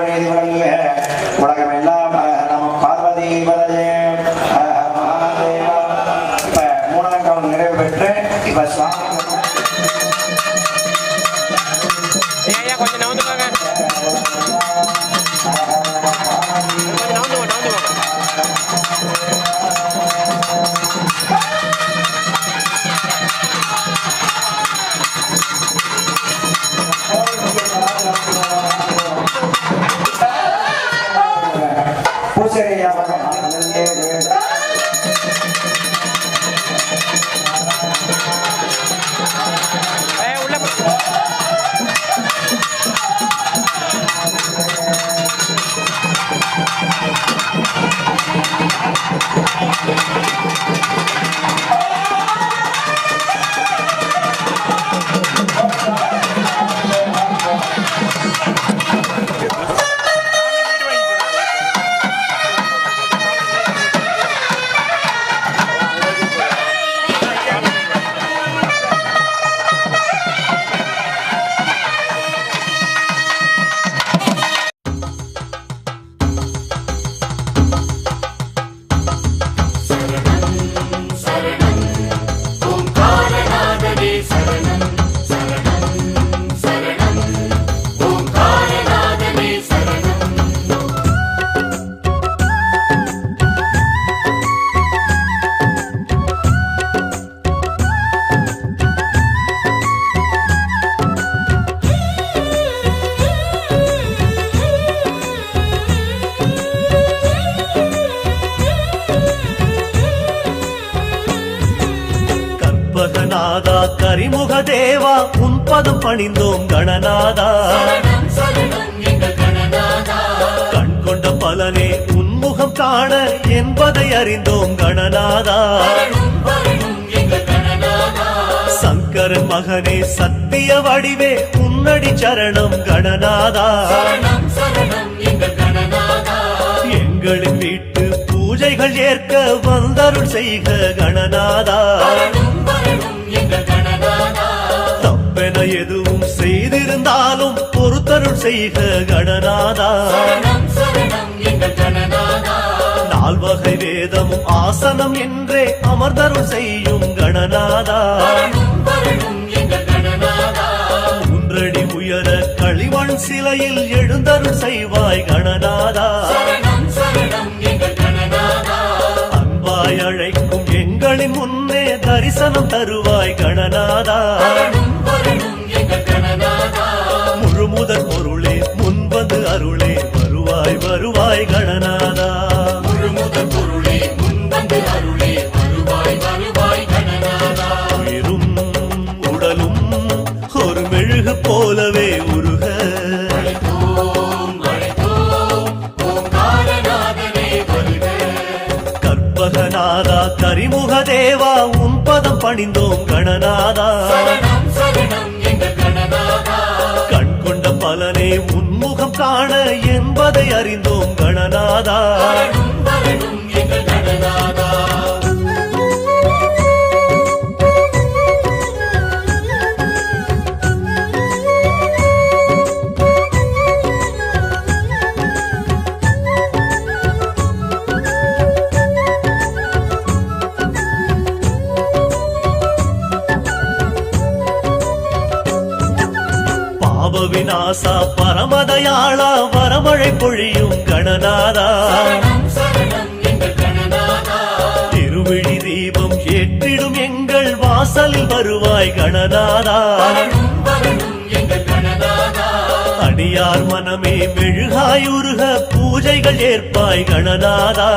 நீதி வழங்க உலகம் எல்லாம் நம்ம பார்வதி பதஜே மகாதேவா. இப்ப மூணாம் கவுன் நிறைவு பெற்று இப்ப சுவாமி கொஞ்சம் நவுந்து போங்க, நவுந்து போங்க. பூசரியா கற்பகநாதா கரிமுக தேவா உன் பதம் பணிந்தோம் கணநாதா. கண் கொண்ட பலனே உன்முகம் காண என்பதை அறிந்தோம் கணநாதா. சங்கரன் மகனே சத்திய வடிவே உன்னடி சரணம் கணநாதா. எங்களின் வீட்டு பூஜைகள் ஏற்க வந்தருள் செய்க கணநாதா. தப்பென எதுவும் செய்திருந்தாலும் பொறுத்தருள் செய்க கணநாதா. நால்வகை வேதமும் ஆசனம் என்றே அமர்தருள் செய்யும் கணநாதா. மூன்றடி உயர களிமண் சிலையில் எழுந்தருள் செய்வாய் கணநாதா. அன்பாய் அழைக்கும் எங்களின் முன்னே தரிசனம் தருவாய் கணநாதா. முழுமுதற் பொருளே முன்வந்து அருளே வருவாய் வருவாய் கணநாதா. முழுமுதற் பொருளே முன்வந்து அருளே வருவாய் வருவாய் கணநாதா. உயிரும் உடலும் ஒரு மெழுகு போலவே உருக கற்பகநாதா கரிமுக தேவா உன் பதம் பணிந்தோம் கணநாதா. கண் கொண்ட பலனே உன்முகம் காண என்பதை அறிந்தோம் கணநாதா. விநாசா பரமதயாளா வரமழை பொழியும் கணநாதா. திருவிழி தீபம் ஏற்றிடும் எங்கள் வாசலில் வருவாய் கணநாதா. அடியார் மனமே மெழுகாயுருக பூஜைகள் ஏற்பாய் கணநாதா.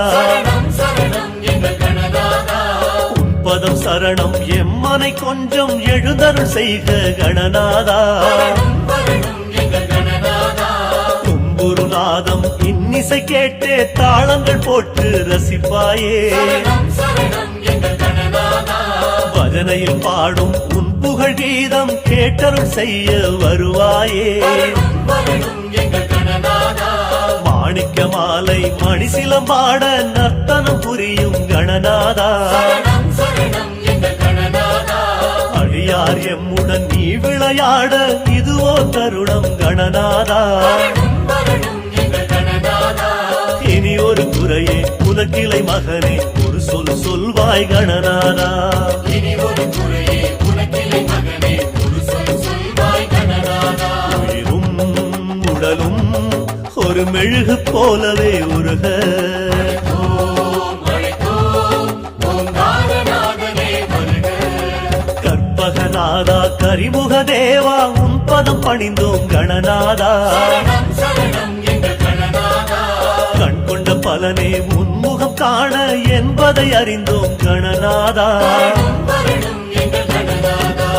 உன்பதம் சரணம் எம்மனை கொஞ்சம் எழுந்தருள் செய்க கணநாதா. தும்புருநாதம் இன்னிசை கேட்டே தாளங்கள் போட்டு ரசிப்பாயே. பஜனையில் பாடும் உன் புகழ் கீதம் கேட்டருள் செய்ய வருவாயே. மாணிக்க மாலை மணிசிலம்பாட நர்த்தனம் புரியும் கணநாதா. அடியார் எம்முடன் நீ விளையாட இதுவோ தருணம் கணநாதா. ஒரு குறையே உனக்கிளை மகனே ஒரு சொல் சொல்வாய் கணநாதா இனி ஒரு குறையே உனக்கில்லை மகனே ஒரு சொல் சொல்வாய் கணநாதா உயிரும் உடலும் ஒரு மெழுகு போலவே உருக ஓம் அழைத்தோம் ஓம் நாதநாதனே வருக கற்பகநாதா கரிமுக தேவா உன் பதம் பணிந்தோம் கணநாதா சரணம் சரணம் எங்கள் கணநாதா கண் கொண்ட பலனே உன்முகம் காண என்பதை அறிந்தோம் கணநாதா சரணம் வரணும் எங்கள் கணநாதா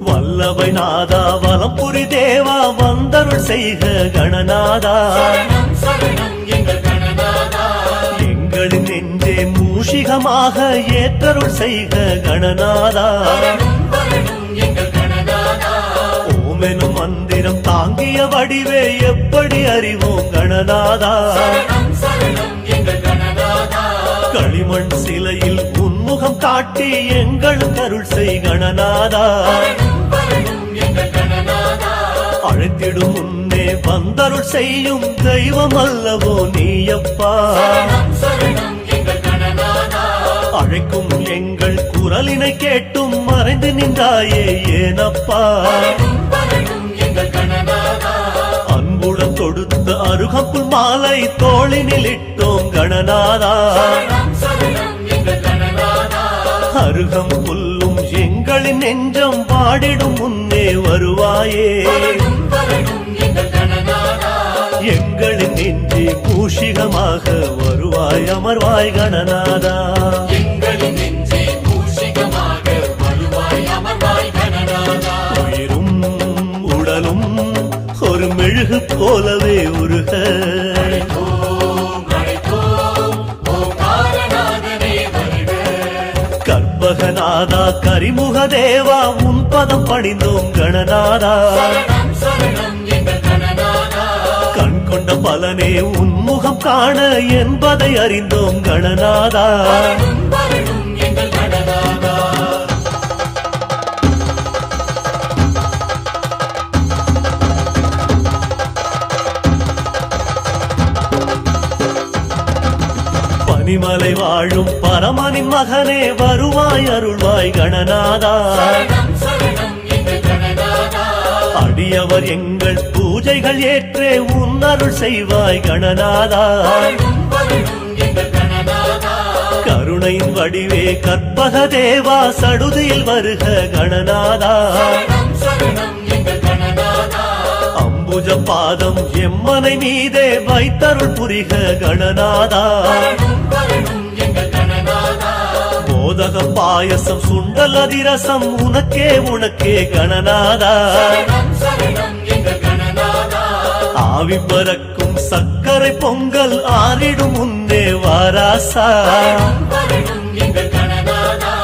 வல்லவை நாதா வலம்புரி தேவா வந்தருள் செய்க கணநாதா சரணம் சரணம் எங்கள் கணநாதா எங்களின் நெஞ்சே மூஷிகமாக ஏற்றருள் செய்க கணநாதா சரணம் வரணும் எங்கள் கணநாதா ஓமெனும் மந்திரம் தாங்கிய வடிவே எப்படி அறிவோம் கணநாதா சரணம் சரணம் எங்கள் கணநாதா களிமண் சிலையில் உன்முகம் காட்டி எங்களுக்கு அருள் செய் கணநாதா சரணம் வரணும் எங்கள் கணநாதா அழைத்திடும் முன்னே வந்தருள் செய்யும் தெய்வம் அல்லவோ நீயப்பா சரணம் சரணம் எங்கள் கணநாதா அழைக்கும் எங்கள் குரலினை கேட்டும் மறைந்து நின்றாயே ஏனப்பா வரணும் வரணும் எங்கள் கணநாதா அன்புடன் தொடுத்த அருகம்புல் மாலை தோளினில் இட்டோம் கணநாதா சரணம் சரணம் எங்கள் கணநாதா அருகம் புல்லும் எங்களின் நெஞ்சம் பாடிடும் முன்னே வருவாயே வரணும் வரணும் எங்கள் கணநாதா எங்களின் நெஞ்சே பூஷிகமாக வருவாய் அமர்வாய் கணநாதா எங்களின் நெஞ்சே மூஷிகமாக வருவாய் அமர்வாய் கணநாதா உயிரும் உடலும் ஒரு மெழுகு போலவே உருக ஓம் அழைத்தோம் ஓம் நாதநாதனே வருக கற்பகநாதா கரிமுக தேவா உன் பதம் பணிந்தோம் கணநாதா சரணம் சரணம் எங்கள் கணநாதா கண் கொண்ட பலனே உன்முகம் காண என்பதை அறிந்தோம் கணநாதா வரணும் வரணும் எங்கள் கணநாதா பனிமலை வாழும் பரமனின் மகனே வருவாய் அருள்வாய் கணநாதா சரணம் சரணம் எங்கள் கணநாதா அடியவர் எங்கள் பூஜைகள் ஏற்றே உன் அருள் செய்வாய் கணநாதா வரணும் வரணும் எங்கள் கணநாதா கருணையின் வடிவே கற்பக தேவா சடுதியில் வருக கணநாதா சரணம் சரணம் எங்கள் கணநாதா அம்புஜ பாதம் எம்மனை மீதே வைத்தருள் புரிக கணநாதா வரணும் வரணும் எங்கள் கணநாதா மோதக பாயசம் சுண்டல் அதிரசம் உனக்கே உனக்கே கணநாதா சரணம் சரணம் எங்கள் கணநாதா ஆவி பறக்கும் சர்க்கரை பொங்கல் ஆறிடும் முன்னே வாராசா வரணும் வரணும் எங்கள் கணநாதா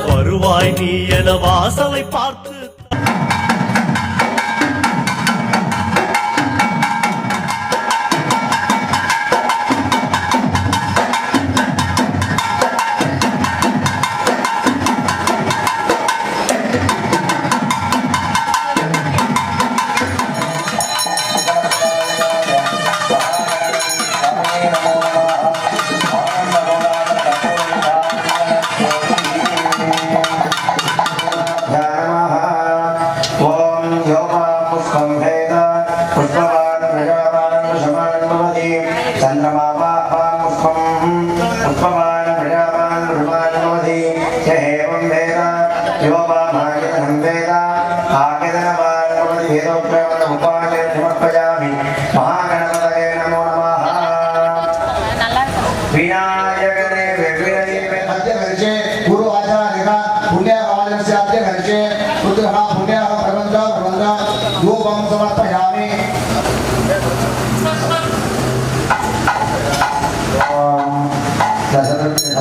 வருவாய் நீ என வாசலை பார்த்து विनायकने गुरु आचार्य पुण्य से आद्य घर्षे पुत्र पुण्य प्रबंध प्रबंध योगम समर्पयामि दशरथ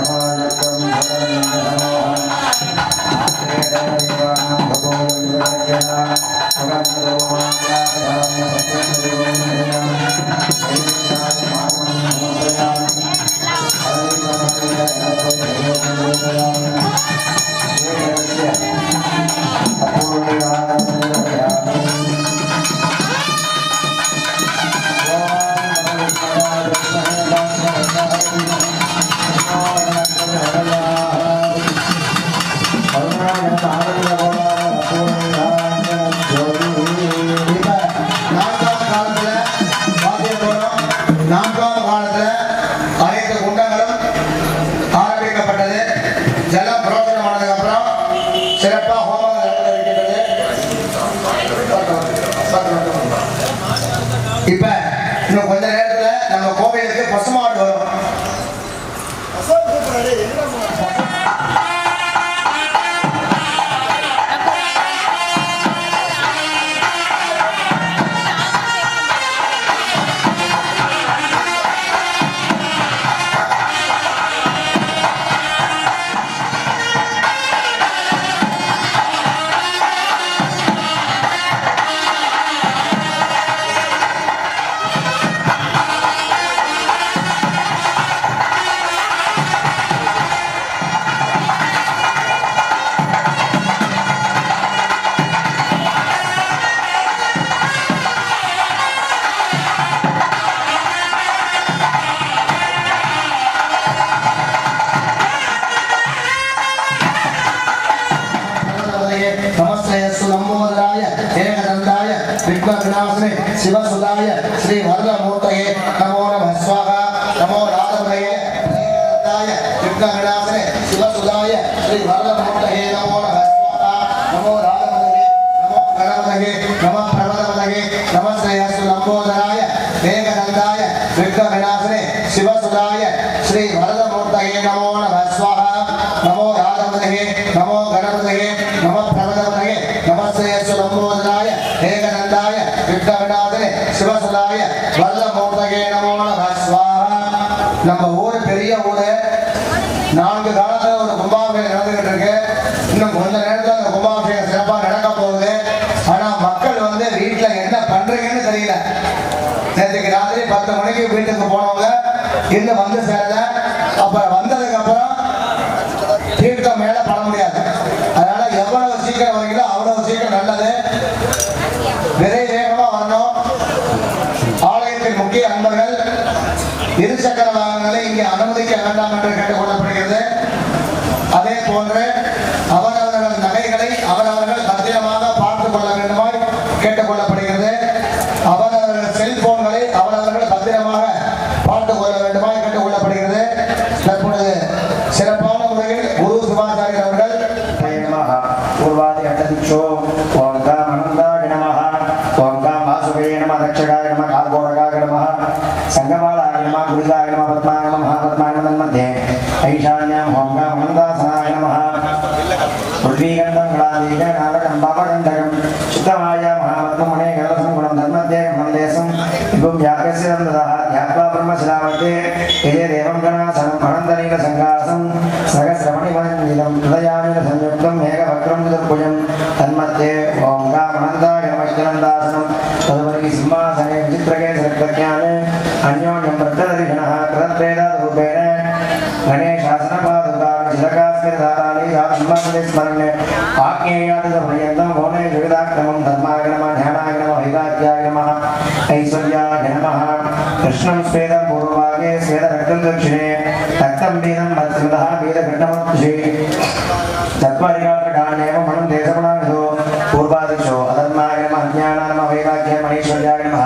இப்ப இன்னும் கொஞ்ச நேரத்துல நம்ம கோவிலுக்கு பசுமாடு வரும். शिवसुदाय श्री वरदमूर्तये नमो नमः स्वाहा नमो राधवये विघ्नविनाशने शिवसुदाय श्री वरदमूर्तये नमो नमः स्वाहा नमो राधवये नमो गणपतये नमः प्रभवतये नमः श्रेयस्सु लंबोदराय मेघनंदाय विघ्नविनाशने शिवसुदाय श्री वरदमूर्तये नमो नमः स्वाहा नमो राधवये नमो गणपतये नमः प्रभवतये नमः श्रेयस्सु लंबोदराय मेघनंदाय विघ्नविनाशने शिवसुदाय वरदमूर्तये नमो नमः स्वाहा. நம்ம ஊர் பெரிய ஊரு. 4 காலத்துல ஒரு கும்பாபிஷேகம் நடந்துகிட்டு இருக்கு. இன்னும் கொஞ்ச நேரத்துல அந்த கும்பாபிஷேகம் சிறப்பா நடக்க போகுது. ஆனா மக்கள் வந்து வீட்டுல என்ன பண்றீங்கன்னு தெரியல. நேற்றுக்கு ராத்திரி 10 மணிக்கு வீட்டுக்கு போனவங்க இன்னும் வந்து சேரல. அப்ப வந்ததுக்கு அப்புறம் தீர்த்தம் மேல பட முடியாது. அதனால எவ்வளவு சீக்கிரம் வரீங்களோ அவ்வளவு சீக்கிரம் நல்லது. விரை வேகமா வரணும். ஆலயத்தின் முக்கிய அன்பர்கள் இருசக்கர வாகனங்களை இங்கே அனுமதிக்க வேண்டாம் என்று கேட்டுக்கொள்ளப்படுகிறது. அதே போன்று அவரவர்கள் நகைகளை அவரவர்கள் பத்திரமாக பார்த்துக் கொள்ள வேண்டுமாய் கேட்டுக்கொள்ளப்படுகிறது. அவரவர்கள் செல்போன்களை அவரவர்கள் பத்திரமாக பார்த்துக் கொள்ள வேண்டுமாய் கேட்டுக்கொள்ளப்படுகிறது. தற்பொழுது சிறப்பான முறையில் குரு சிவாச்சாரியர் அவர்கள் दक्षकाय नमः कालगोरकाय नमः संगमालाय नमः गुरुदाय नमः पद्माय नमः महापद्माय नमः मध्ये ऐशान्यां होंगा मंदासनाय नमः उर्वीगंधं गणादीके नारकं बापगंधकं चित्तमाय महापद्ममुने गलसंगुणं धर्मध्ये मंदेशं विभुं यागस्य नन्दः यात्वा ब्रह्मशिलामध्ये यजे देवं गणासनं अनन्तनील संघासं सहस्रमणिमण्डिलं हृदयामिल संयुक्तं मेघवक्त्रं चतुर्भुजं तन्मध्ये होंगा मंदाय नमः नन्दासनं तदुपरि सिंहासने विचित्रके सर्वज्ञाने अन्योन्यं प्रत्यदर्शनः कृतद्वेदारूपेण गणेशासनपादुकान् शिलकास्मिर्धाराणि सिंहासने स्मरणे आज्ञेयादिपर्यन्तं भुवने जगदाक्रमं धर्माय नमः ध्यानाय नमः वैराग्याय नमः ऐश्वर्याय नमः कृष्णं स्वेदं पूर्वभागे स्वेदरक्तं दक्षिणे रक्तं वीरं मत्स्मृतः वीरघट्टमक्षे तत्परिगात्रकाण्येव मनं देशपुणानिधो पूर्वादिशो अधर्माय नमः ज्ञानाय नमः वैराग्याय नमः ऐश्वर्याय नमः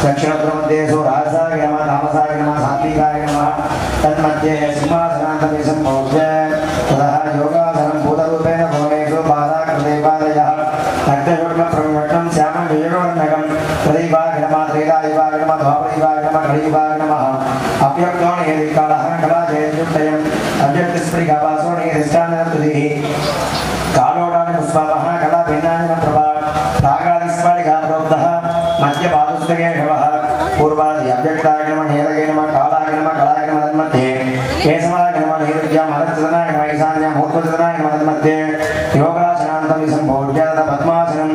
दक्षिणोत्तरमध्येषु राजसाय नमः तामसाय नमः सात्विकाय नमः तन्मध्ये सिंहासनान्तमे सम्भोज्य ततः योगासनं भूतरूपेण भुवनेषु पादाकृतेपादयः रक्तयुग्मप्रविवट्टं श्यामं विजयवर्णकं प्रदीपाय नमः त्रेदायुवाय नमः द्वापरीवाय नमः घड़ीवाय नमः अव्यक्तोणेदिकालः कलाजययुक्तयम् अव्यक्तस्फटिकापासोणेदिष्टाननतुतिः कालोडानि पुष्पामः कला भिन्नानि प्रभा रागादिस्फटिकाप्रोक्तः मध्यपादुस्तके शवः पूर्वादि अव्यक्ताय नमः नेरगे नमः कालाय नमः कलाय नमः तन्मध्ये केशवाय नमः नैरुत्यां हरचतनाय नमः ईशान्यां मूर्धचतनाय नमः तन्मध्ये योगासनान्तं सम्भोज्य पद्मासनं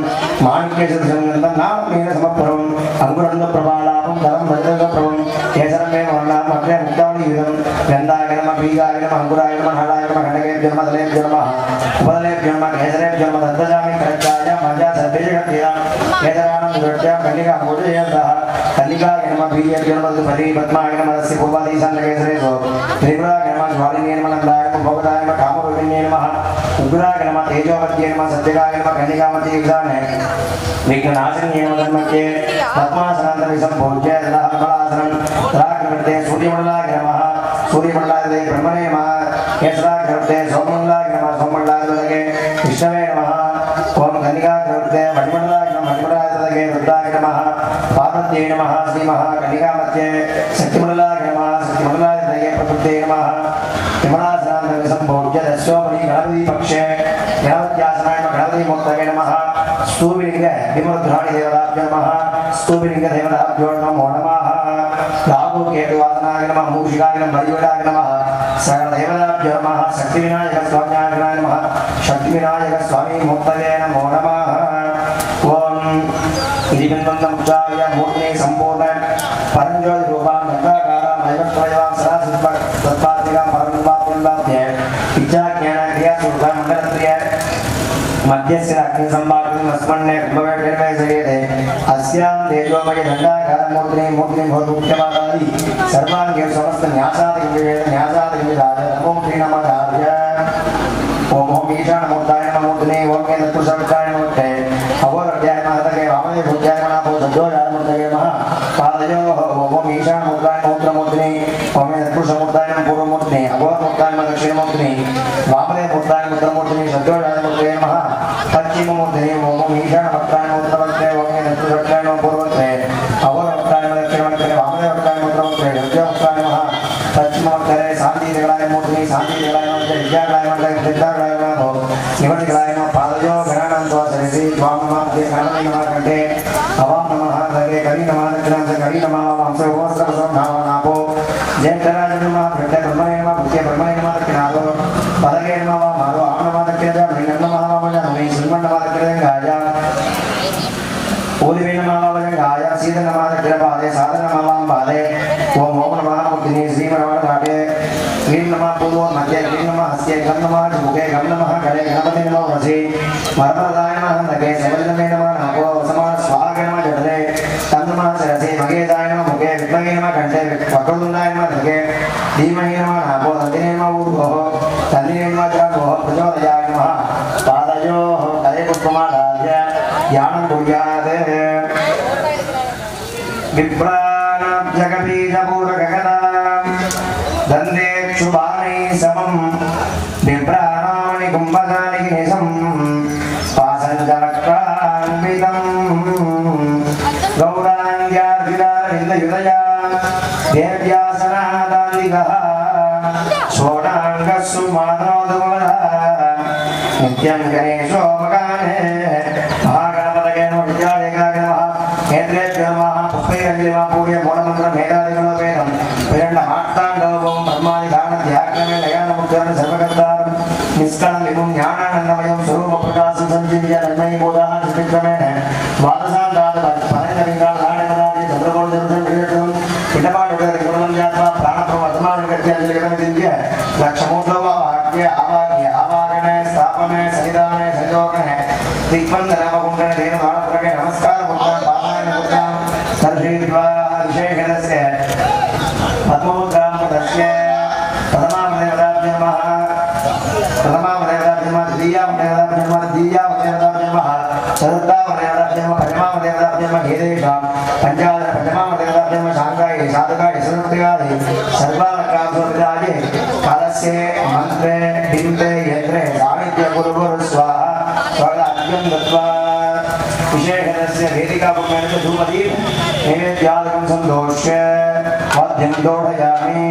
माणिक्यसंगन्धं नाममेन समप्रभं अंकुरन्द प्रभालापं धनं वज्रग प्रभं केसरमे वर्णाम अग्रे मुक्तावलीयुधं गन्धाय नमः बीजाय नमः अंकुराय नमः हलाय नमः खण्डके जन्मदले जन्मः उपदले जन्मः केसरे जन्मः दत्तजामि करजाय मजा सर्वेजगत्या केसरानं दुर्जय कन्निका मोदयन्तः कन्निकाय नमः बीज जन्मद परि पद्माय नमः रस्य पूर्वादिशान केसरे सो त्रिपुराय नमः स्वालिने नमः नन्दाय नमः भगवताय नमः कामरूपिणे नमः उग्राय नमः तेजोवत्ये नमः सत्यकाय नमः कन्निकामती विधाने विघ्नाशिन्ये नमः धर्मके पद्मासनान्तरि सम्पूज्य दलासनं तलाकृते सूर्यमण्डलाय नमः सूर्यमण्डलाय ब्रह्मणे नमः केसराकृते सोममण्डलाय नमः सोममण्डलाय विष्णवे नमः ओम कन्निकाकृते मणिमण्डलाय नमः मणिमण्डलाय रुद्राय नमः पार्वत्यै नमः श्रीमः कन्निकामध्ये शक्तिमण्डलाय नमः शक्तिमण्डलाय प्रकृते नमः विमलासनान्तरि सम्पूज्य दशोपरि गणपति पक्षे गणपत्यासनाय नमः गणपति मूर्तये नमः स्तूपिलिंग विमरुद्राणि देवताभ्यो नमः स्तूपिलिंग देवताभ्यो नमो नमः राहु केतु वासनाय नमः मूषिकाय नमः बलिवडाय नमः सकल देवताभ्यो नमः शक्तिविनायक स्वाम्याय नमः शक्तिविनायक स्वामी मूर्तये नमो नमः ओम इदिबन्धमुच्चार्य मूर्ति संपूर्ण परंज्योति रूपा नंदाकार नैवत्रयवा सदाशिव तत्पातिका परमपात्युल्लाभ्य इच्छा ज्ञान क्रिया सुख मंगलप्रिय मध्यस्य अग्नि संभावितं अस्मन्ने कुंभवेटने जयते अस्यां तेजोमय दंडाकार मूर्ति भूतमुख्यमादादि सर्वांगे समस्त न्यासादि विराज नमो श्री नमः ओम ईशान मूर्ताय नमः मूर्तने ओम के तत्पुरुषाय नमः अवरद्याय नमः तके वामने भुजाय नमः सद्योजाय नमः नमः पादयो ओम ईशान मूर्ताय मूर्तने ओम तत्पुरुषमूर्ताय नमः पूर्वमूर्तने अवरमूर्ताय नमः दक्षिणमूर्तने वामने मूर्ताय मूर्तने सद्योजाय नमः पश्चिममूर्तने ओम ईशान मूर्ताय मूर्तने ओम तत्पुरुषाय नमः पूर्वमूर्तने अवरमूर्ताय नमः दक्षिणमूर्तने वामने मूर्ताय मूर्तने सद्योजाय नमः पश्चिममूर्तने शांतिदेवाय मूर्तने शांतिदेवाय नमः विद्यालय विद्यालय निवृत्तिलाय नमः पादयो गणानां सरसी त्वां नमः ते गणपति नमः कंठे अवां नमः दगे करि नमः दक्षिणां करि नमः वंशो वस्त्रवसं नामनापो जयन्तराज नमः वृद्ध ब्रह्मणे नमः मुख्य ब्रह्मणे नमः दक्षिणापो पदगे नमः मारो आम नमः दक्षिणा नमः नमः श्रीमन् नमः दक्षिणा ओलिवे नमः वजंगाय सीद नमः दक्षिणपादे साधन नमः पादे ओम ओम नमः मूर्तिने श्रीमन्नमः घाटे क्लीं नमः पूर्व मध्य क्लीं नमः हस्ते गं नमः मुखे गं नमः गणे गणपति नमः वसे वरप्रदाय नमः नगे सबलमे नमः नापो समान स्वाग नमः जठरे तं नमः सरसे मगेदाय नमः मुखे विद्महे नमः कंठे वक्रतुण्डाय नमः नगे धीमहि नमः नापो तन्निने नमः ऊर्ध्वः तन्निने नमः जगो प्रचोदयाय नमः पादयोः कले पुष्पमादाय यानं कुर्यात् विप्राणां जगबीजपूर्वगगनां दन्दे शुभानि समं विप्राणानि कुम्भकानि निशं पासञ्चक्रान्वितं गौराङ्ग्यार्जुनारविन्दयुदया देव्यासनादान्दिकः षोडाङ्गस्सु मानोदुमलः नित्यं गणेशो मकाने महागणपतये नमः विद्यादेकाय नमः केन्द्रेभ्यो नमः पुष्पैरञ्जलिमा पूर्य मूलमन्त्रं वेदादिगणोपेदं विरण्डमार्ताण्डवं ब्रह्मादिधानध्याक्रमे लयानमुद्रं सर्वकर्तारं निष्कलं विभुं ज्ञानानन्दमयं स्वरूपप्रकाशं सञ्जीव्य नन्मयी बोधाः सुचित्रमेण द्वादशान्तात् परेन्द्रलिङ्गाधारणमदादि चन्द्रकोणदर्शनं विरटं पिण्डपाठोदरि गुणं जात्वा प्राणप्रवर्तमानगत्याञ्जलिगणविन्द्य लक्षमूर्धवाक्य आवाक्य आवागणे स्थापने सनिधाने संयोगने दिग्बन्धनमकुण्डने देवदानपुरगे नमस्कार मुद्रां पादाय मुद्रां सर्वेद्वा विशेषणस्य पद्ममुद्रां दर्श्य प्रथमामदेवताभ्यो नमः प्रथमामदेवताभ्यो नमः द्वितीयामदेवताभ्यो नमः द्वितीयामदेवताभ्यो नमः चतुर्थामदेवताभ्यो नमः पंचमामदेवताभ्यो नमः हेदेशां पंचमामदेवताभ्यो नमः शांगाय साधकाय सुरत्यादि सर्वालकासुराजे कालस्य मंत्रे बिंबे यत्रे सानिध्य गुरुगुरु स्वाहा स्वागताभ्यं दत्वा विशेषणस्य वेदिकापुण्यस्य धूमदीप नैवेद्यादिकं सन्तोष्य मध्यं दोढयामि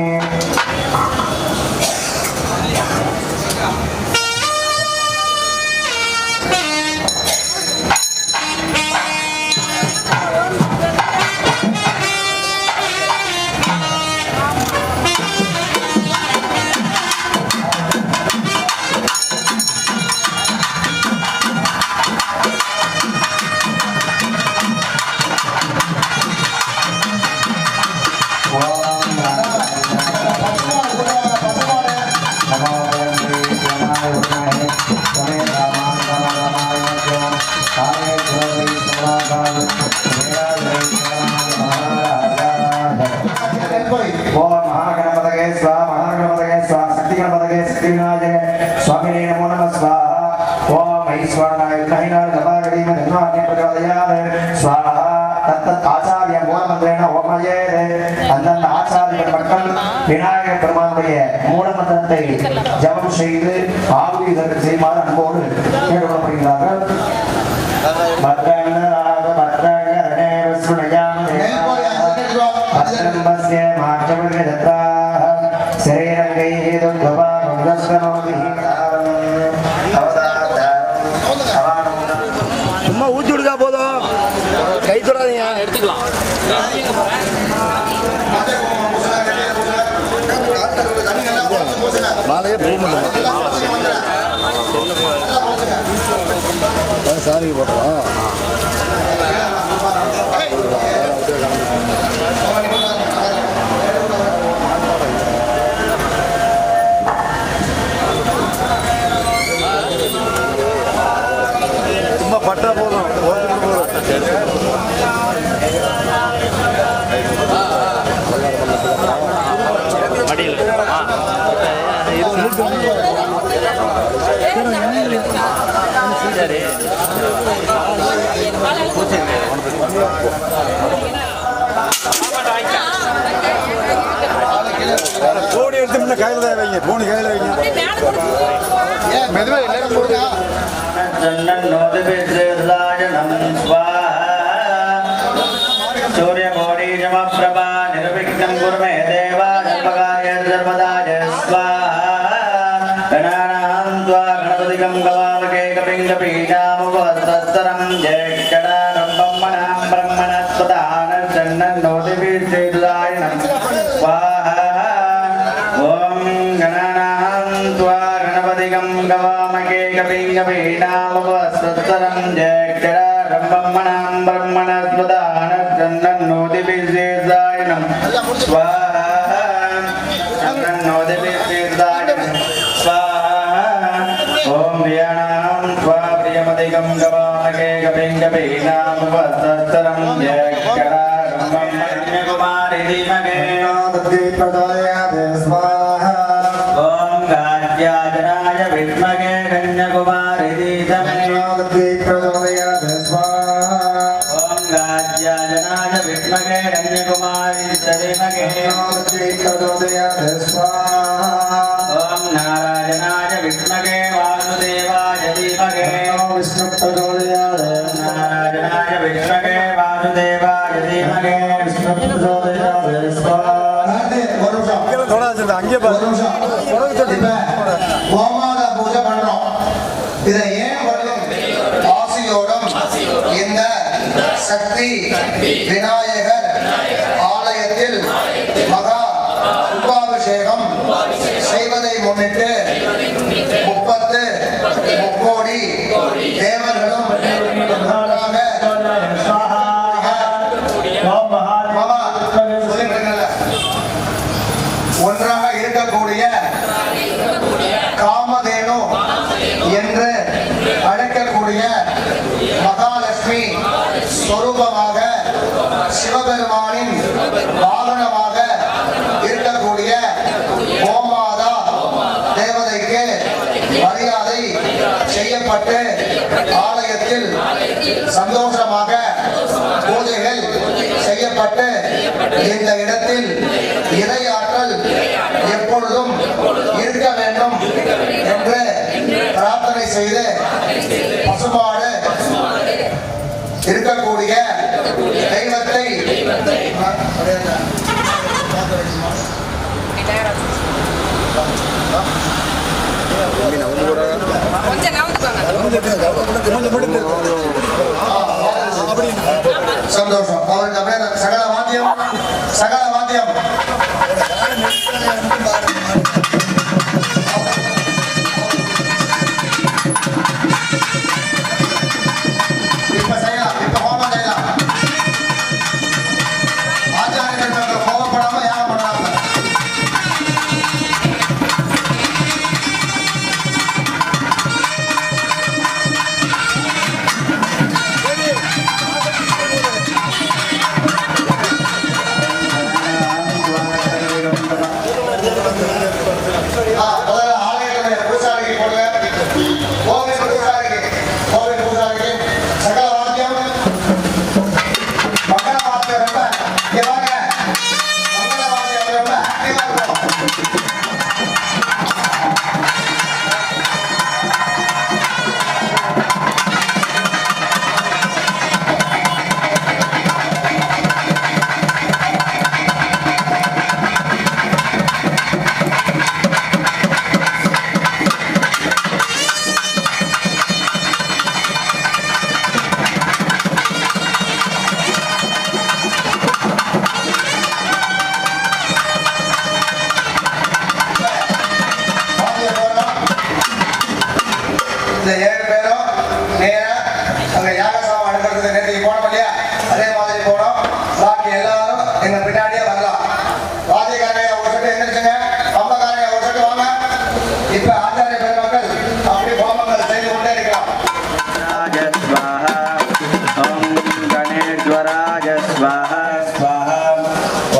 अग्नि प्रचोदयात् स्वाहा तत्तत् आचार्य मूलमन्त्रेण होमयेत् अந்தந்த ஆச்சாரியர் மக்கள் விநாயகர் பெருமானுடைய மூலமந்திரத்தை ஜபம் செய்து ஆகுதி செய்யுமாறு அன்போடு கேட்டுக்கொள்ளப்படுகிறார்கள். சும்மா ஊற்றி விடுதா போதும், கை தொடாதீங்க, எடுத்துக்கலாம். மாலையே போக சாரி போட்டோம். சும்மா பட்டா போதும். போடி எடுத்து முன்ன கையில் தான் வைங்க, போனி கையில் வைங்க. மெதுவாக எல்லாரும் போடுங்க. सूर्यकोटि समप्रभा निर्विघ्नं कुरु मे देवा सर्वकार्य सर्वदा स्वाहा गणानां त्वा गणपतिं गवामहे कपिं कपीनामुपस्तरं ज्येष्ठदानं ब्रह्मणस्पदानं चन्दन्नोतिभिर्चेदुदायनं स्वाहा ॐ गणानां त्वा गणपतिं गवामहे कपिं कपीनामुपस्तरं ज्येष्ठदानं ब्रह्मणस्पदानं चन्दन्नोतिभिर्चेदुदायनं स्वाहा चन्दन्नोतिभिर्चेदुदायनं स्वाहा ॐ प्रियाणां त्वा प्रियमधिकं गवामहे कपिं कपीनामुपस्तरं ज्येष्ठदानं ब्रह्मण्यकुमारी धीमहि प्रचोदयात् स्वाहा ॐ गाद्याजनाय विद्महे कन्याकुमारी धीमहि प्रचोदयात् स्वाहा ॐ गाद्याजनाय विद्महे कन्याकुमारी धीमहि प्रचोदयात् स्वाहा ॐ नारायणाय विद्महे वासुदेवाय धीमहि विष्णु प्रचोदयात् नारायणाय विद्महे वासुदेवाय धीमहि विष्णु प्रचोदयात् स्वाहा ஒரு நிமிஷம் தொடாது, அங்கே பாரு. இப்ப கோமாதா பூஜை பண்றோம். இதை ஏன் பண்ணணும்? ஆசியோடும் இந்த சக்தி விநாயகர் ஆலயத்தில் மகா கும்பாபிஷேகம் செய்வதை முன்னிட்டு 30 முக்கோடி தேவர்களும் ஒன்றாக இருக்கக்கூடிய காமதேனு என்று அழைக்கக்கூடிய மகாலட்சுமி ஸ்வரூபமாக சிவபெருமானின் வாகனமாக இருக்கக்கூடிய கோமாதா தேவதைக்கு மரியாதை செய்யப்பட்டு ஆலயத்தில் சந்தோஷமாக பூஜைகள் செய்யப்பட்டு இந்த இடத்தில் இறையாற்றல் எப்பொழுதும் இருக்க வேண்டும் என்று பிரார்த்தனை செய்து பசுமாடு இருக்கக்கூடிய தெய்வத்தை சந்தோஷம். அவருக்கு அப்படியே சகல வாத்தியம் சகல வாத்தியம் இப்ப செய்யலாம். இப்ப ஹோமம் செய்யலாம். ஆச்சாரியர்கள் கோபப்படாம யாரும் பண்ணாம அங்கே யாகசாமம் அடுக்கிறது நேற்று போனோம் இல்லையா, அதே மாதிரி போனோம். பாக்கி எல்லாரும் எங்க பின்னாடியே வரலாம். வாத்தியக்காரங்க ஒரு சட்டு எந்திரிச்சுங்க, பம்பக்காரங்க ஒரு சட்டு வாங்க. இப்ப ஆச்சாரிய பெருமக்கள் அப்படி ஹோமங்கள் செய்து கொண்டே இருக்கலாம். ஓம் கணேஸ்வராய ஸ்வாஹா ஸ்வாஹா.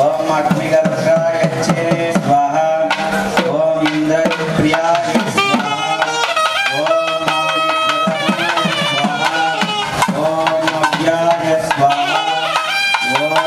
ஓம் அக்னிகர்ஷாய ஸ்வாஹா. ஓம் இந்திரபிரியாய ஸ்வாஹா. ஓம் ஸ்வாஹா. ஓம் அவ்யாய ஸ்வாஹா. ஓம்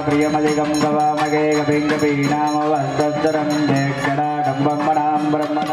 प्रियमधिकं गवामगे गपिङ्गपीनामवस्तरं देक्षणाडम्बं मनां ब्रह्मण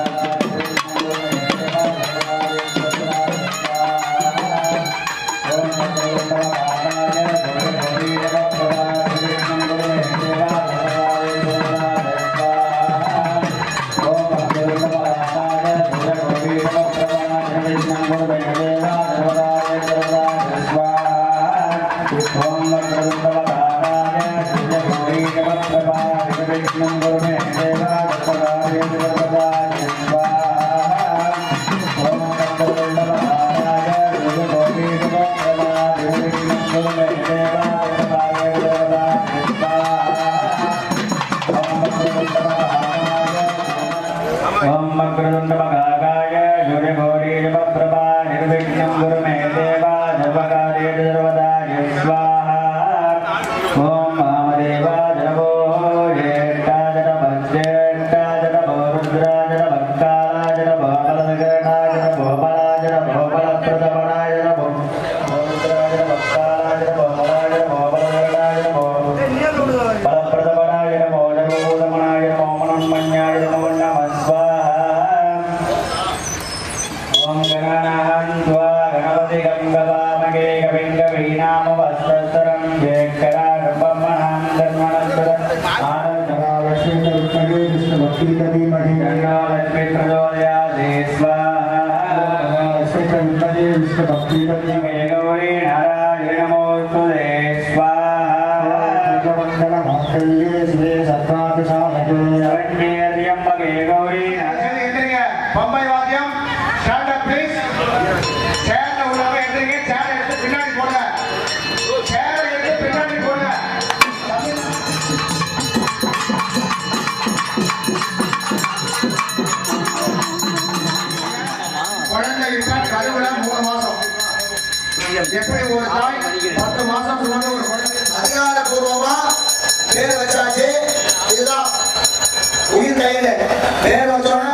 பம்பை வாத்தியம் ஸ்டாண்ட் அப் ப்ளீஸ். சேர்ல உள்ளவங்க எந்திரிங்க. சேர் எடுத்து பின்னாடி போடுங்க. சேர் எடுத்து பின்னாடி போடுங்க. குழந்தை இப்ப கருவுல 3 மாசம். எப்படி ஒரு தாய் 10 மாசம் சுமந்த ஒரு குழந்தை அதிகாரப்பூர்வமா பேர் வச்சாச்சு. இதுதான் உயிர் கையில பேர் வச்சோன்னா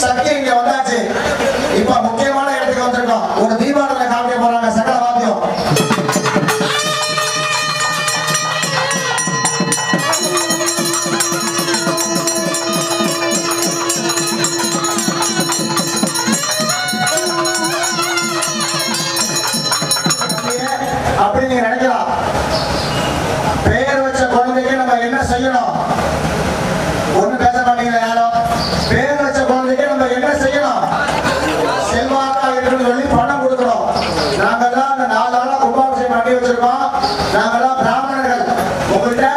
சக்தி இங்க வந்தாச்சு. இப்ப முக்கியமான இடத்துக்கு வந்திருக்கோம். ஒரு தீபாவளி காமிக்க போறாங்க சகல வாத்தியம். அப்படி நீங்க நினைக்கலாம். பெயர் வச்ச குழந்தைக்கு நம்ம என்ன செய்யணும்? ஒண்ணு பேச மாட்டீங்களா யாரும்? பேர் வச்ச குழந்தைக்கு நம்ம என்ன செய்யணும்? செல்வாக்கா இருக்குன்னு சொல்லி பணம் கொடுக்கணும். நாங்கெல்லாம் அந்த 4 நாளா கும்பாபிஷேகம் பண்ணி வச்சிருக்கோம். நாங்கெல்லாம் பிராமணர்கள். உங்கள்கிட்ட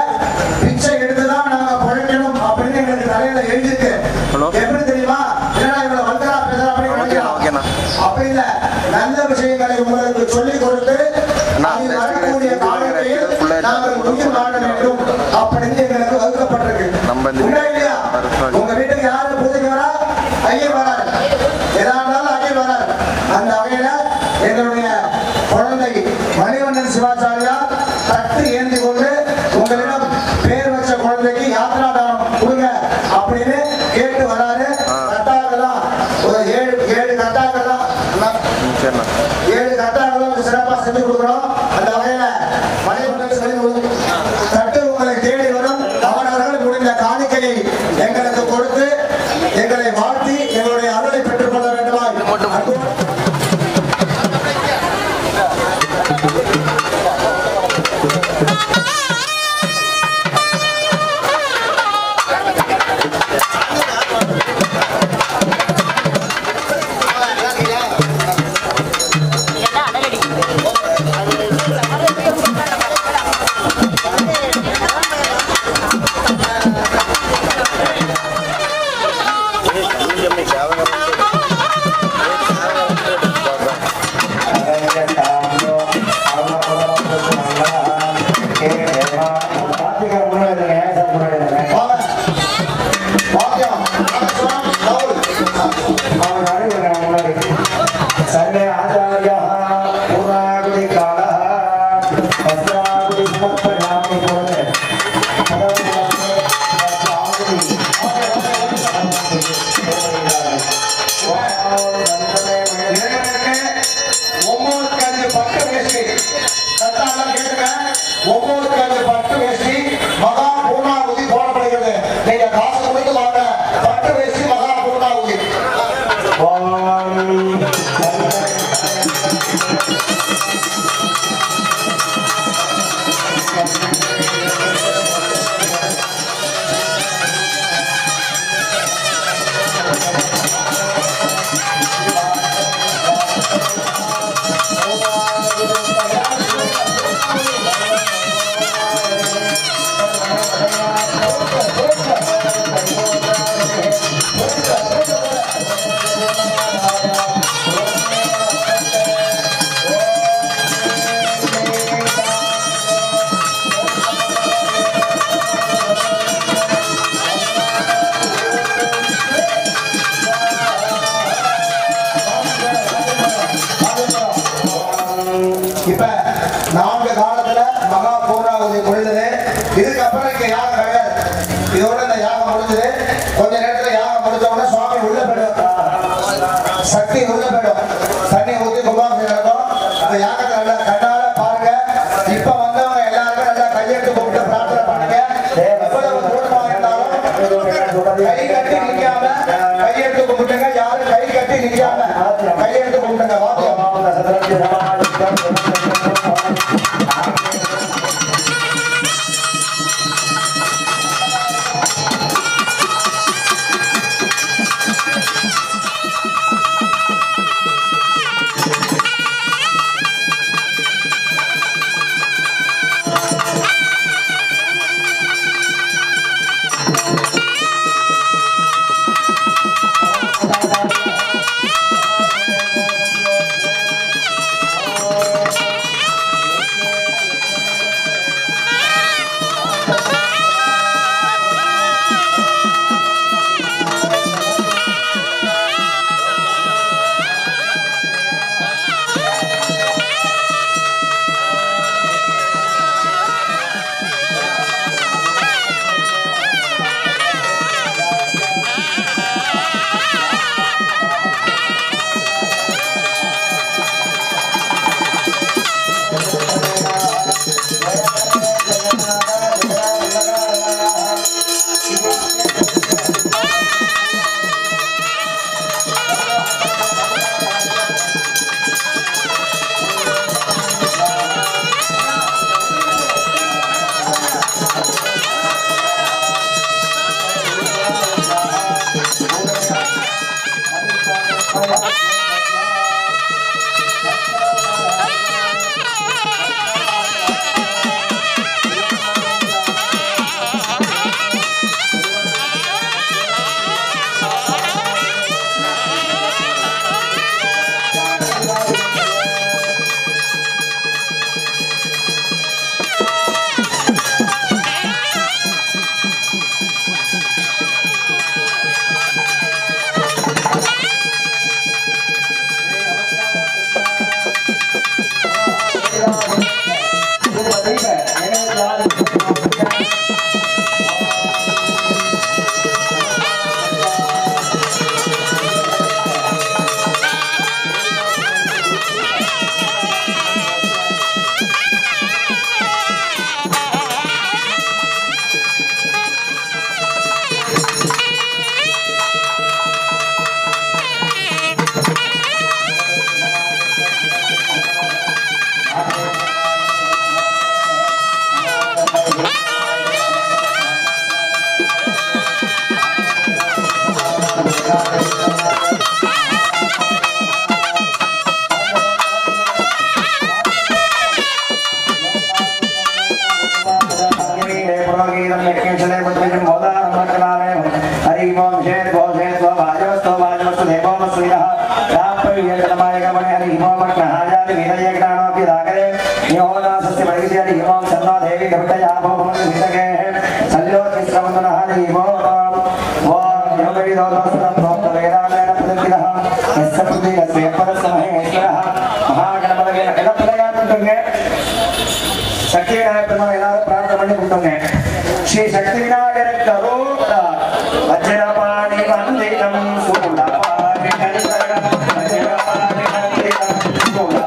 பிச்சை எடுத்துதான் நாங்க பொழைக்கணும் அப்படின்னு எங்களுக்கு தலையில எழுதிருக்கு. எப்படி தெரியுமா? ஏன்னா இவங்களை வந்தா பேசுறா அப்படின்னு நினைக்கலாம். அப்படி இல்ல, நல்ல விஷயங்களை உங்களுக்கு சொல்லிக் கொடுத்து அதில் வரக்கூடிய காலத்தில் நாங்கள் உயிர் வாழ வேண்டும் அப்படின்னு எங்களுக்கு வகுக்கப்பட்டிருக்கு. இல்லையா? உங்க வீட்டுக்கு யாரு பூஜைக்கு வரா? ஐயர் வராரு. ஏதாவது ஐயர் வராரு. அந்த வகையில எங்களுடைய குழந்தை மணிவண்ணன் சிவாச்சாரியார் தட்டு ஏந்தி கொண்டு உங்களிடம் பேர் வச்ச குழந்தைக்கு யாத்திரா தானம் கொடுங்க அப்படின்னு கேட்டு வராரு. கட்டாக்கெல்லாம் ஒரு 7 கட்டாக்கெல்லாம் 7 கட்டாக்கெல்லாம் சிறப்பா செஞ்சு கொடுக்குறோம். அந்த வகையில மணிவண்ணன் தட்டு உங்களை தேடி வரும். அவனவர்கள் முடிந்த காணிக்கையை எங்களுக்கு கொடுத்து எங்களை வாழ்த்தி எங்களுடைய அருளை பெற்றுக் கொள்ள வேண்டுமா? இப்ப 4 காலத்துல மகா பூர்ணாகுதி முடிந்தது. இதுக்கப்புறம் இங்க யாகம் கிடையாது. இதோட இந்த யாகம் முடிஞ்சது. கொஞ்ச நேரத்துல யாகம் முடிஞ்ச உடனே சுவாமி உள்ள போயிடும். சக்தி உள்ள போயிடும். தண்ணி ஊற்றி கும்பாபிஷேகம் நடக்கும். அந்த யாகத்தை நல்லா கண்ணால பாருங்க. இப்ப வந்தவங்க எல்லாருமே நல்லா கையெழுத்து கூப்பிட்டு பிரார்த்தனை பண்ணுங்க. எவ்வளவு தூரமா இருந்தாலும் கை கட்டி நிக்காம கையெழுத்து கும்பிட்டுங்க. யாரும் கை கட்டி நிக்காம கையெழுத்து கும்பிட்டுங்க. வாத்தியம் नीले पुरोगीतं यज्ञेशले पुत्रिं मोदानमकलालयं हरि ओं शेत भोषेत्व वाजवस्तो वाजवस्तु देवोमस्तु इदः राप्पय्यतमाय गमने हरि ओं मग्नहाजाति वीरयज्ञानोऽपि रागरे योदासस्य वैद्य हरि ओं सन्नो देवी कवितया भवमन्तु विदगे सल्लोतिश्रवन्तनः हरि ओं योगविदोदोस्तुतं प्रोक्तवेदानेन प्रतिष्ठितः यस्य प्रतिष्ठितस्य परसमहेश्वरः महागणपतये एलपदयान्तुगे शक्ति विनायक எல்லாரும் பிரார்த்தனை பண்ணி கூட்டுங்க ஸ்ரீ சக்தி விநாயகர் கரோடா வஜ்ரபாணி வந்தினம் சூடபாணி கந்தரம் வஜ்ரபாணி வந்தினம் சூடபாணி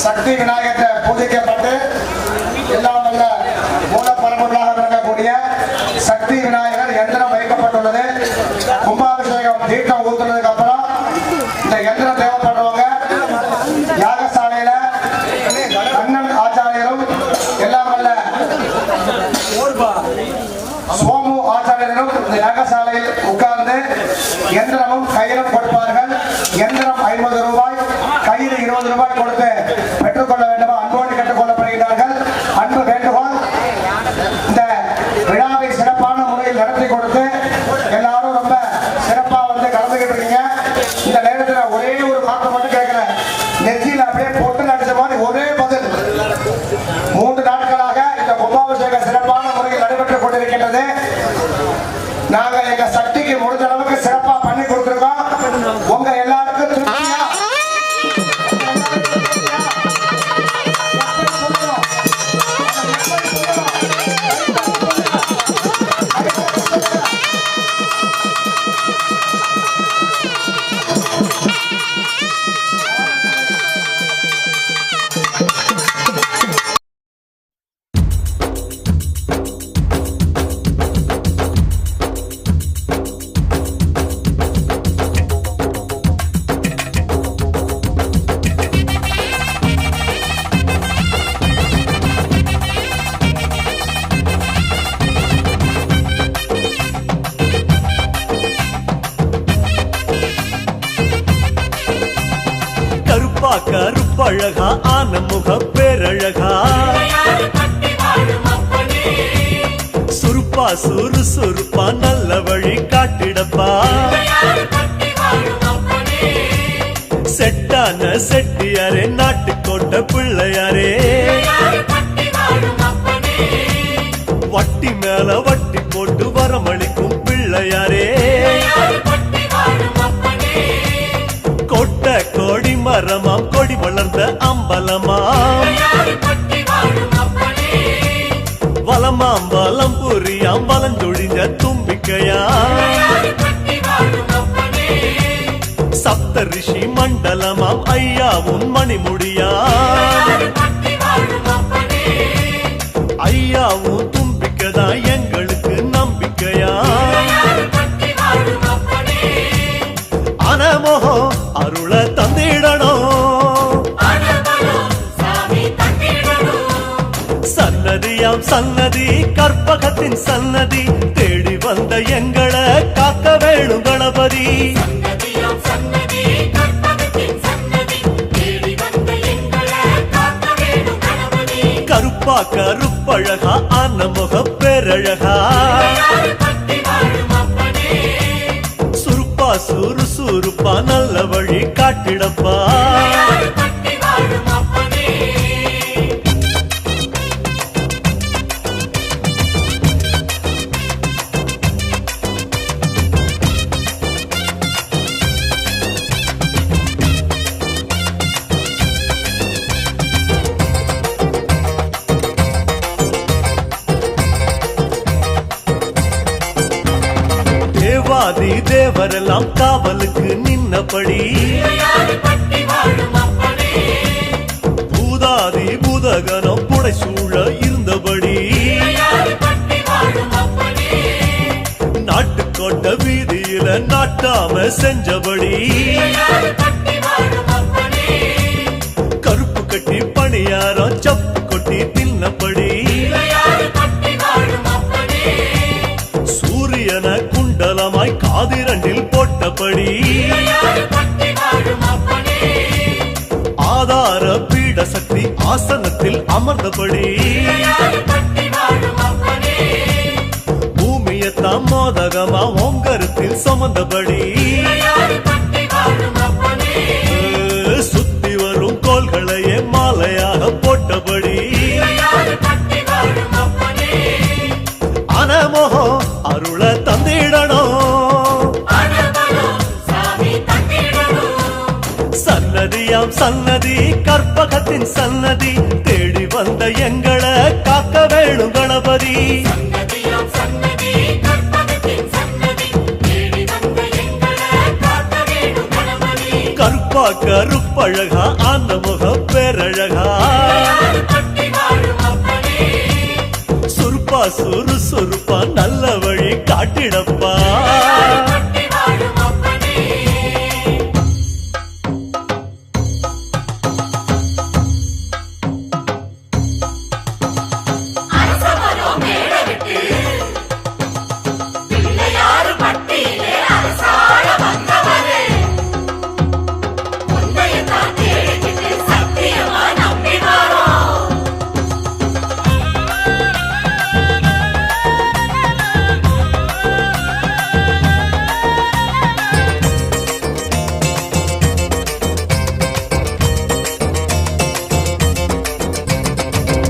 சக்தி விநாயகத்தை பூஜிக்கப்பட்டு எல்லாம் வல்ல மூலப்பரம்பொருளாக விளங்கக்கூடிய சக்தி விநாயகர் யந்திரம் வைக்கப்பட்டுள்ளது. கும்பாபிஷேகம் தீர்த்தம் ஊத்துனதுக்கு அப்புறம் இந்த யந்திரம் தேவைப்படுறவங்க யாகசாலையில அண்ணன் ஆச்சாரியரும் எல்லாம் வல்ல சோமு ஆச்சாரியரும் இந்த யாகசாலையில் உட்கார்ந்து யந்திரமும் கையிலும் கொடுப்பார்கள். யந்திரம் 50 ரூபாய், கையில் 20 ரூபாய் கொடுத்து பெற்றுக்கொள்ள வேண்டுமா அன்போடு கேட்டுக்கொள்ளப்படுகிறார்கள். அன்பு வேண்டுகோள், இந்த விழாவை சிறப்பான முறையில் நடத்தி கொடுத்து எல்லாரும் ரொம்ப சிறப்பா வந்து கலந்துகிட்டு இருக்கீங்க. இந்த நேரத்தில் ஒரே ஒரு வார்த்தை மட்டும் கேட்கிறேன், நெற்றியில் அப்படியே பொட்டு நடிச்ச மாதிரி ஒரே பதில். 3 நாட்களாக இந்த கும்பாபிஷேகம் சிறப்பான முறையில் நடைபெற்றுக் கொண்டிருக்கின்றது. நாங்க எங்க சக்திக்கு முடிஞ்ச அளவுக்கு சிறப்பா பண்ணி கொடுத்திருக்கோம். உங்க எல்லாருக்கும் திருப்தியா? கருப்பழகா ஆன முக பேரழகா சுருப்பா சுறுசுறுப்பா நல்ல வழி காட்டிடப்பா செட்டான செட்டியாரே நாட்டுக்கோட்டை பிள்ளையாரே வட்டி மேல வட்டி போட்டு வரமளிக்கும் பிள்ளையாரே கொட்ட கோடி மரமாம் கொடி வளர்ந்த அம்பலமாம் வலமாம் வலம் புரியாம் வலஞ்சொழிஞ்ச தும்பிக்கையா சப்த ரிஷி மண்டலமாம் ஐயாவும் மணிமுடியா ஐயாவும் தும்பிக்கைதா எங்களுக்கு நம்பிக்கையா அனமோகோ அருள தந்திடணும் சன்னதியாம் சன்னதி கற்பகத்தின் சன்னதி தேடி வந்த எங்களை காக்க வேணும் கணபதி கருப்பா கருப்பழகா ஆன முக பேரழகா சுருப்பா சுறுசுறுப்பா நல்ல வழி காட்டிடப்பா தேவாதி தேவரெல்லாம் காவலுக்கு நின்னபடி பூதாதி பூதகனம் புடைசூழ இருந்தபடி நாட்டுக்கோட்ட வீதியில நாட்டாம செஞ்சபடி கருப்பு கட்டி பணியாரம் சப்பு கொட்டி தின்னபடி சூரியன குண்டலமாய் காதிரண்டில் போட்டபடி ஆதார பீட சக்தி ஆசனத்தில் அமர்ந்தபடி பூமியத்தாம் மோதகமா ஓங்கரத்தில் சுமந்தபடி சுத்தி வரும் கோள்களையே மாலையாக போட்டபடி அனமோகம் அருள தந்திடணும் சன்னதியாம் சன்னதி கற்பகத்தின் சன்னதி தேடி வந்த எங்களை காக்க வேணும் கணபதி கருப்பா கருப்பழகா அந்த முக பேரழகா சுருப்பா சுறுசுறுப்பா நல்ல வழி காட்டிடப்பா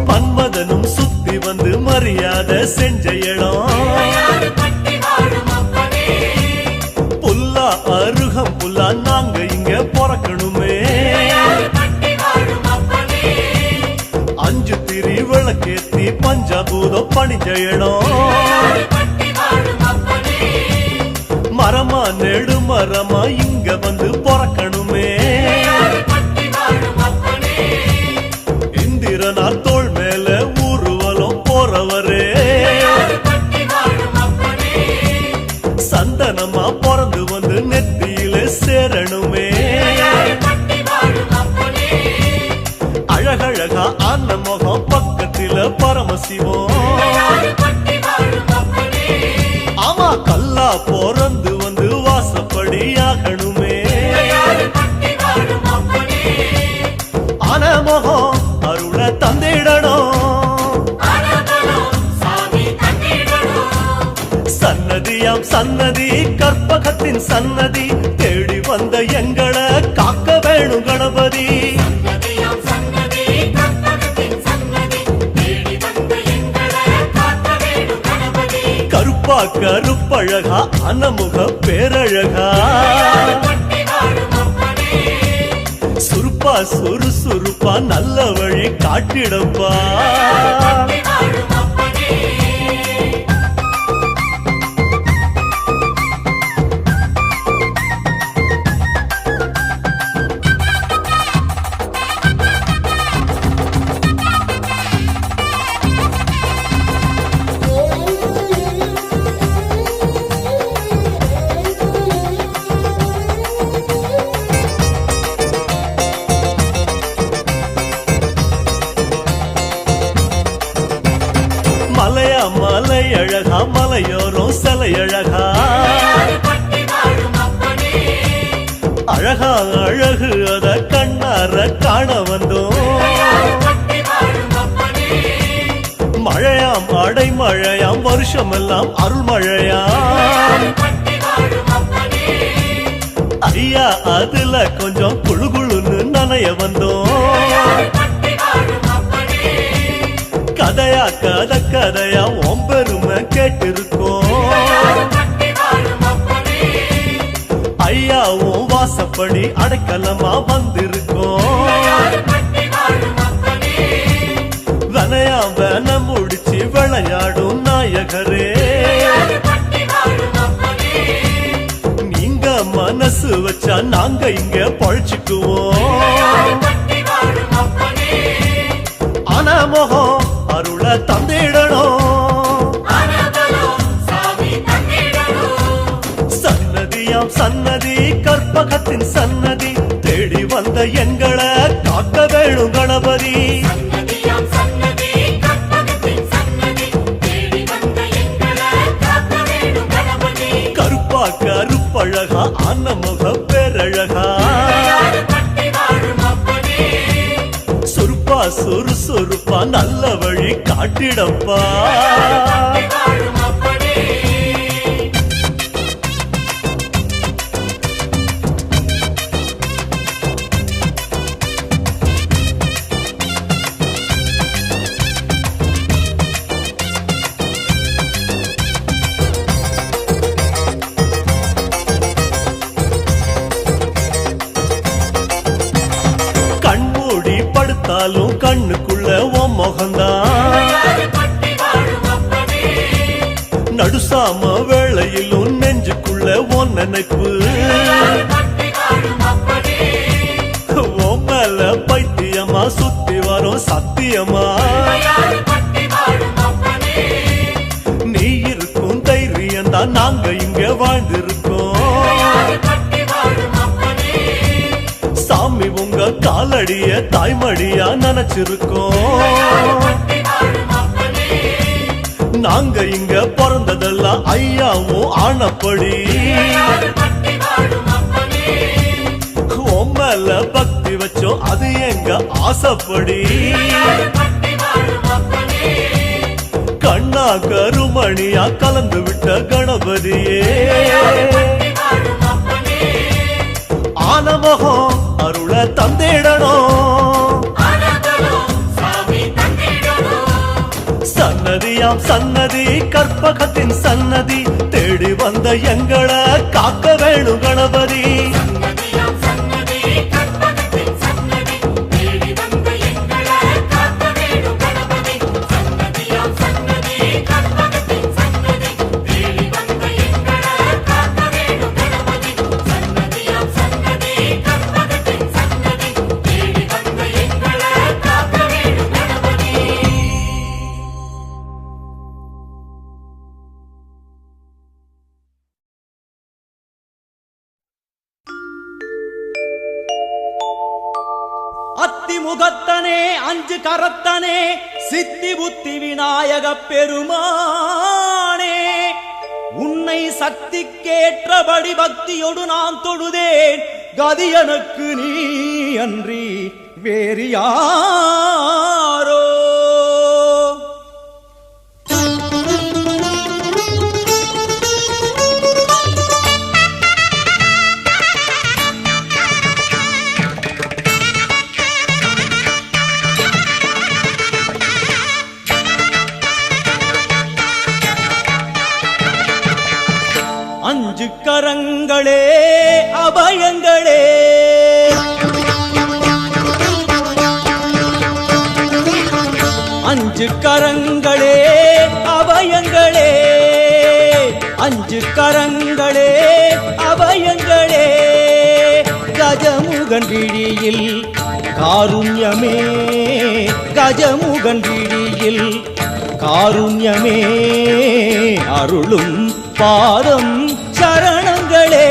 மன்மதனும் சுத்தி வந்து மரியாதை செஞ்ச இடம் புல்லா அருகம் புல்லா நாங்க இங்க பிறக்கணுமே அஞ்சு திரி விளக்கேத்தி பஞ்சாபூதம் பணிஞ்ச இடம் மரமா நெடு மரமா இங்க வந்து பிறக்கணுமே இந்திரனார் தோள் மேல ஊர்வலம் போறவரே சந்தனமா பிறந்து வந்து நெத்தியில சேரணுமே அழகழகா ஆன முகம் பக்கத்தில பரமசிவம் ஆமா கல்லா பிறந்து வந்து வாசப்படி ஆகணுமே ஆன முகம் அருள தந்திடணும் சன்னதியாம் சன்னதி கற்பகத்தின் சன்னதி தேடி வந்த எங்களை காக்க வேணும் கணபதி கருப்பா கருப்பழகா அனமுக பேரழகா சுருப்பா சுறுசுறுப்பா நல்ல வழி காட்டிடப்பா மலையா மலை அழகா மலையோரம் சிலை அழகா அழகா அழகு அத கண்ணார காண வந்தோம் மழையாம் அடைமழையாம் வருஷமெல்லாம் அருள் மழையாம் ஐயா அதுல கொஞ்சம் குழு குழுன்னு நனைய வந்தோம் கதையா கதை கதையா ஒம்பெருமை கேட்டிருக்கோம் ஐயாவும் வாசப்படி அடைக்கலமா வந்திருக்கோம் வனையா வன முடிச்சு விளையாடும் நாயகரே மனசு வச்சா நாங்க இங்க பழிச்சுக்குவோம். அனமோகம் அருள தந்திடணும். சன்னதியாம் சன்னதி கற்பகத்தின் சன்னதி தேடி வந்த எங்களை காக்க வேணும் கணபதி. கருப்பா கருப்பழகா அன்னமுக பேரழகா சுருப்பா சுறுசுறுப்பா நல்ல வழி காட்டிடப்பா. கண்மூடி படுத்தாலும் கண்ணுக்குள்ள உன் முகந்தான். நடுசாம வேளையிலும் நெஞ்சுக்குள்ள உன் நினைப்பு. உன் மேல பைத்தியமா சுத்தி வரும் சத்தியமா. நீ இருக்கும் தைரியம் தான் நாங்க இங்க வாழ்ந்திருக்கோம். சாமி உங்க காலடிய தாய்மடியா நினைச்சிருக்கோம். நாங்க இங்க பிறந்ததெல்லாம் ஐயாவும் ஆனப்படி. மேல பக்தி வச்சோம் அது எங்க ஆசைப்படி. கண்ணா கருமணியா கலந்து விட்ட கணபதியே. ஆனமோகம் அருள தந்திடணும். சன்னதியாம் சன்னதி கற்பகத்தின் சன்னதி தேடி வந்த எங்களை காக்க வேணும் கணபதி. அத்திமுகத்தனே அஞ்சு கரத்தனே சித்தி புத்தி விநாயக பெருமானே, உன்னை சக்திக்கேற்றபடி பக்தியோடு நான் தொழுதேன். கதி எனக்கு நீ அன்றி வேறு யாரோ. அஞ்சு கரங்களே அபயங்களே, அஞ்சு கரங்களே அபயங்களே, அஞ்சு கரங்களே அபயங்களே. கஜமுகன் விழியில் காருண்யமே, கஜமுகன் விழியில் காருண்யமே. அருளும் பாதம் சரணங்களே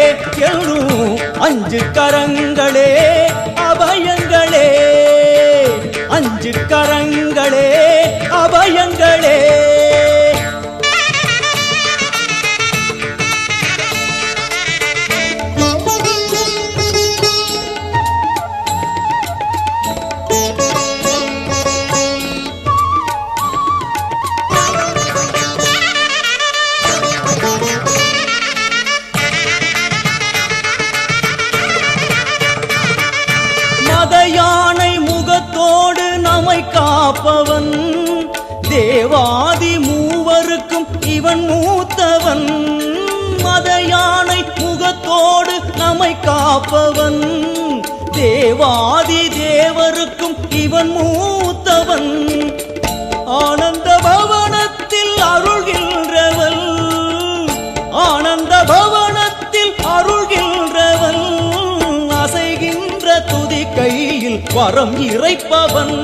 எழும் அஞ்சு கரங்களே அபயங்களே, அஞ்சு கரங்களே அபயங்களே. காப்பவன் தேவாதி மூவருக்கும் இவன் மூத்தவன். மத யானை முகத்தோடு நம்மை காப்பவன் தேவாதி தேவருக்கும் இவன் மூத்தவன். ஆனந்த பவனத்தில் அருள்கின்றவன், ஆனந்த பவனத்தில் அருள்கின்றவன். வரம் இறைப்பவன்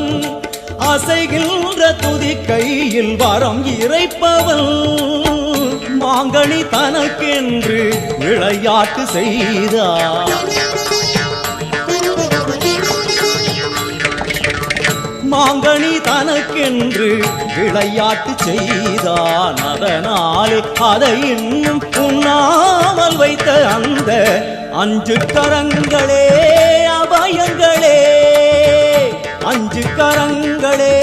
அசைகின்ற துதி கையில் வரம் இறைப்பவன் மாங்கனி தனக்கென்று விளையாட்டு செய்தார் மாங்கனி தனக்கென்று விளையாட்டு செய்தான் அதனாலே அதை இன்னும் உண்ணாமல் வைத்த அந்த 5 கரங்களே அபயங்களே 5 கரங்களே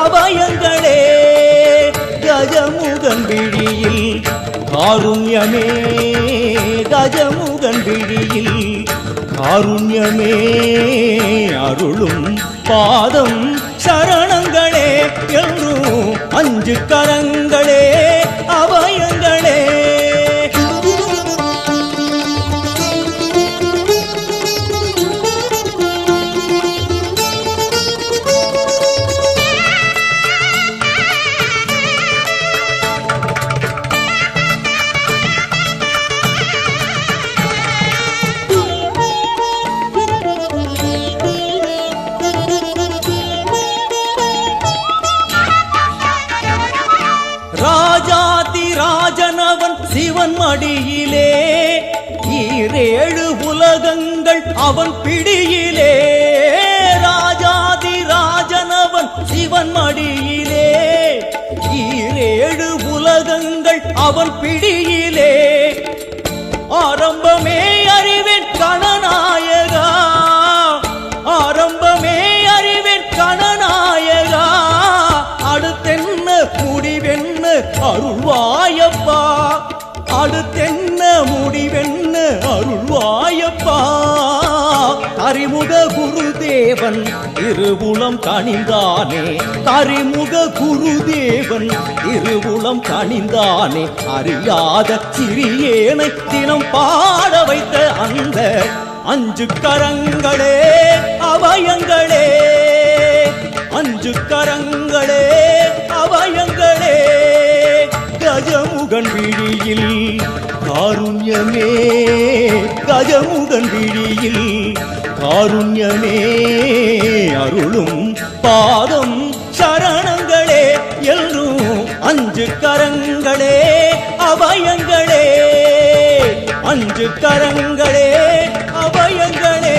அபயங்களே கஜமுகன் விழியில் காருண்யமே கஜமுகன் விழியில் காருண்யமே அருளும் பாதம் சரணங்களே என்றும் 5 கரங்களே அபயங்களே ராஜாதிராஜனவன் சிவன் மடியிலே 7 உலகங்கள் அவன் பிடியிலே ராஜாதிராஜனவன் சிவன் மடியிலே 7 உலகங்கள் அவன் பிடியிலே ஆரம்பமே அறிவேன் கணநாயகா ஆரம்பமே அறிவேன் கணநாயகா அடுத்தென்ன முடிவென்ன அருள்வாயப்பா அடுத்தென்ன முடிவென்ன அருள்வாயப்பா அறிமுக குருதேவன் திருவுளம் கனிந்தானே அறிமுக குருதேவன் திருவுளம் கனிந்தானே அறியாத சிறியேனை தினம் பாட வைத்த அந்த 5 கரங்களே அபயங்களே 5 கரங்களே அபயங்களே கஜமுகன் விழியில் காருண்யமே கஜமுகன் விழியில் காருண்யமே அருளும் பாதம் சரணங்களே என்றும் 5 கரங்களே அபயங்களே 5 கரங்களே அபயங்களே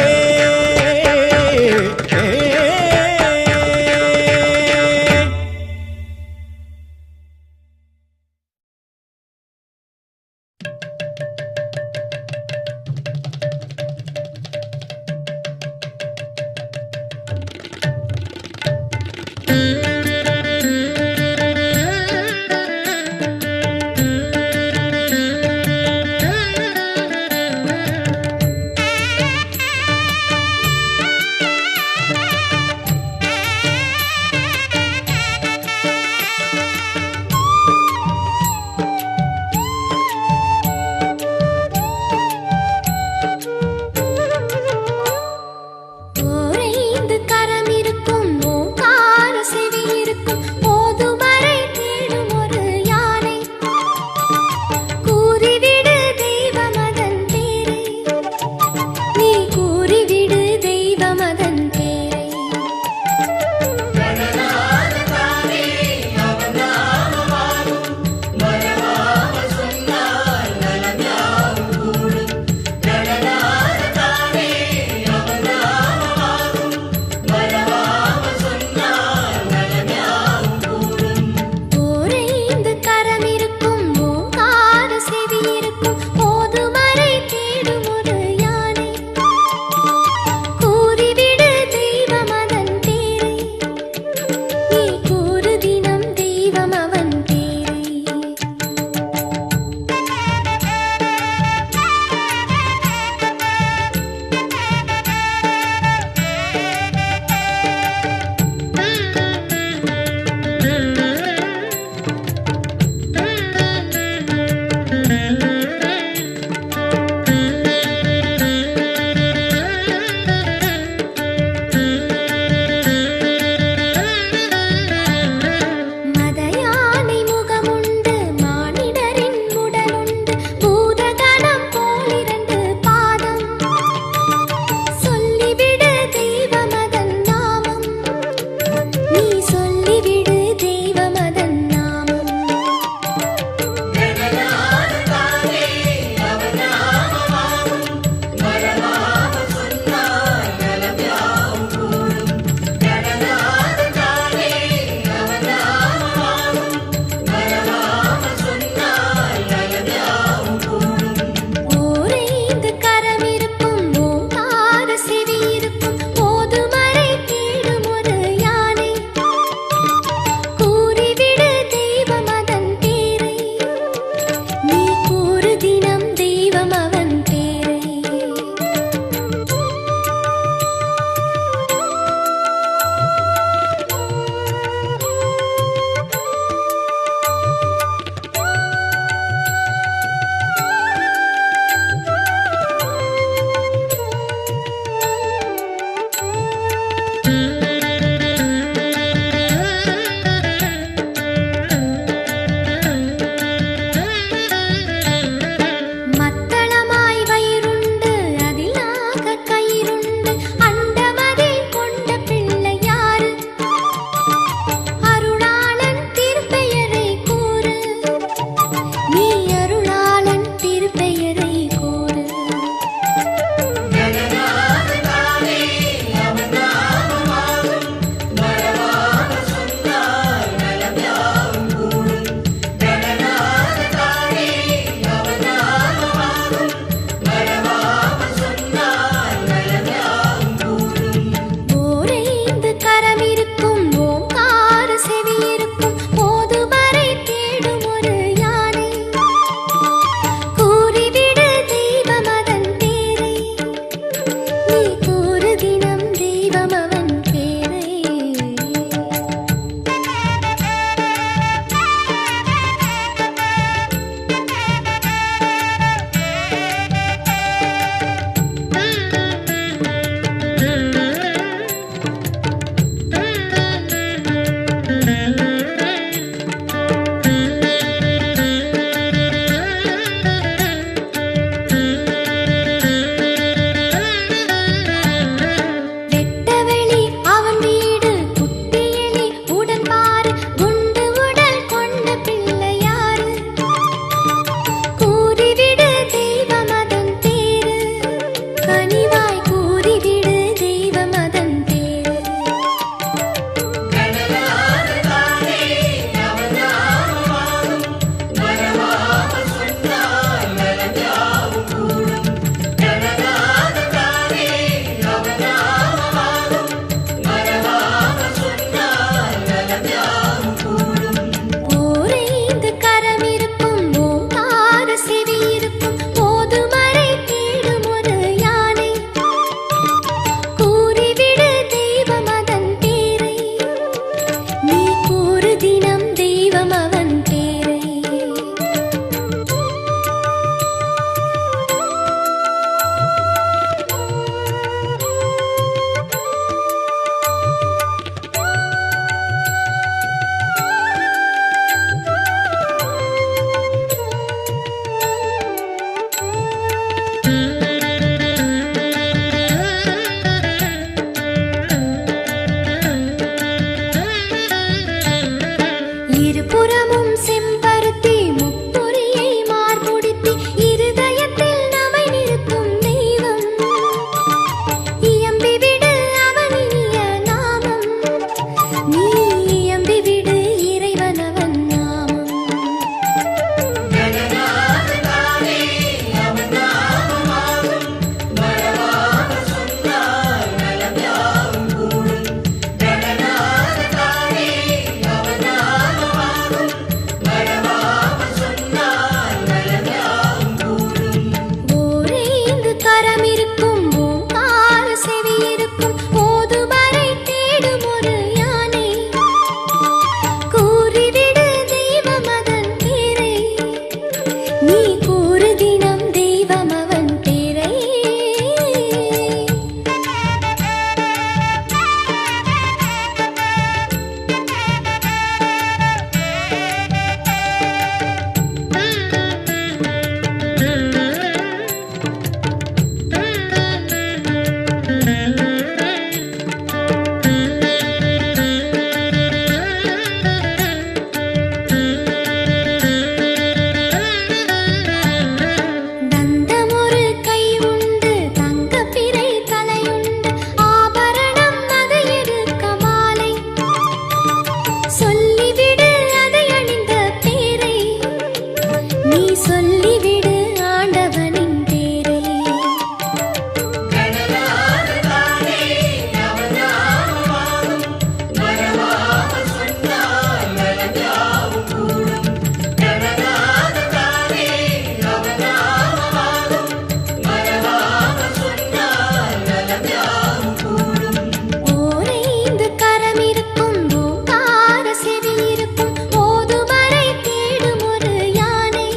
சொல்லிவிடு ஆண்டவனின் பேரை. கணநாதனானே அவன் நாமமாகும் மறவாமல் சொன்னால் நலம் யாவும் கூடும். கணநாதனானே அவன் நாமமாகும் மறவாமல் சொன்னால் நலம் யாவும் கூடும். ஓரைந்து கரம் இருக்கும் ஓங்கார செவி இருக்கும் ஓதுமறை தேடும் ஒரு யானை.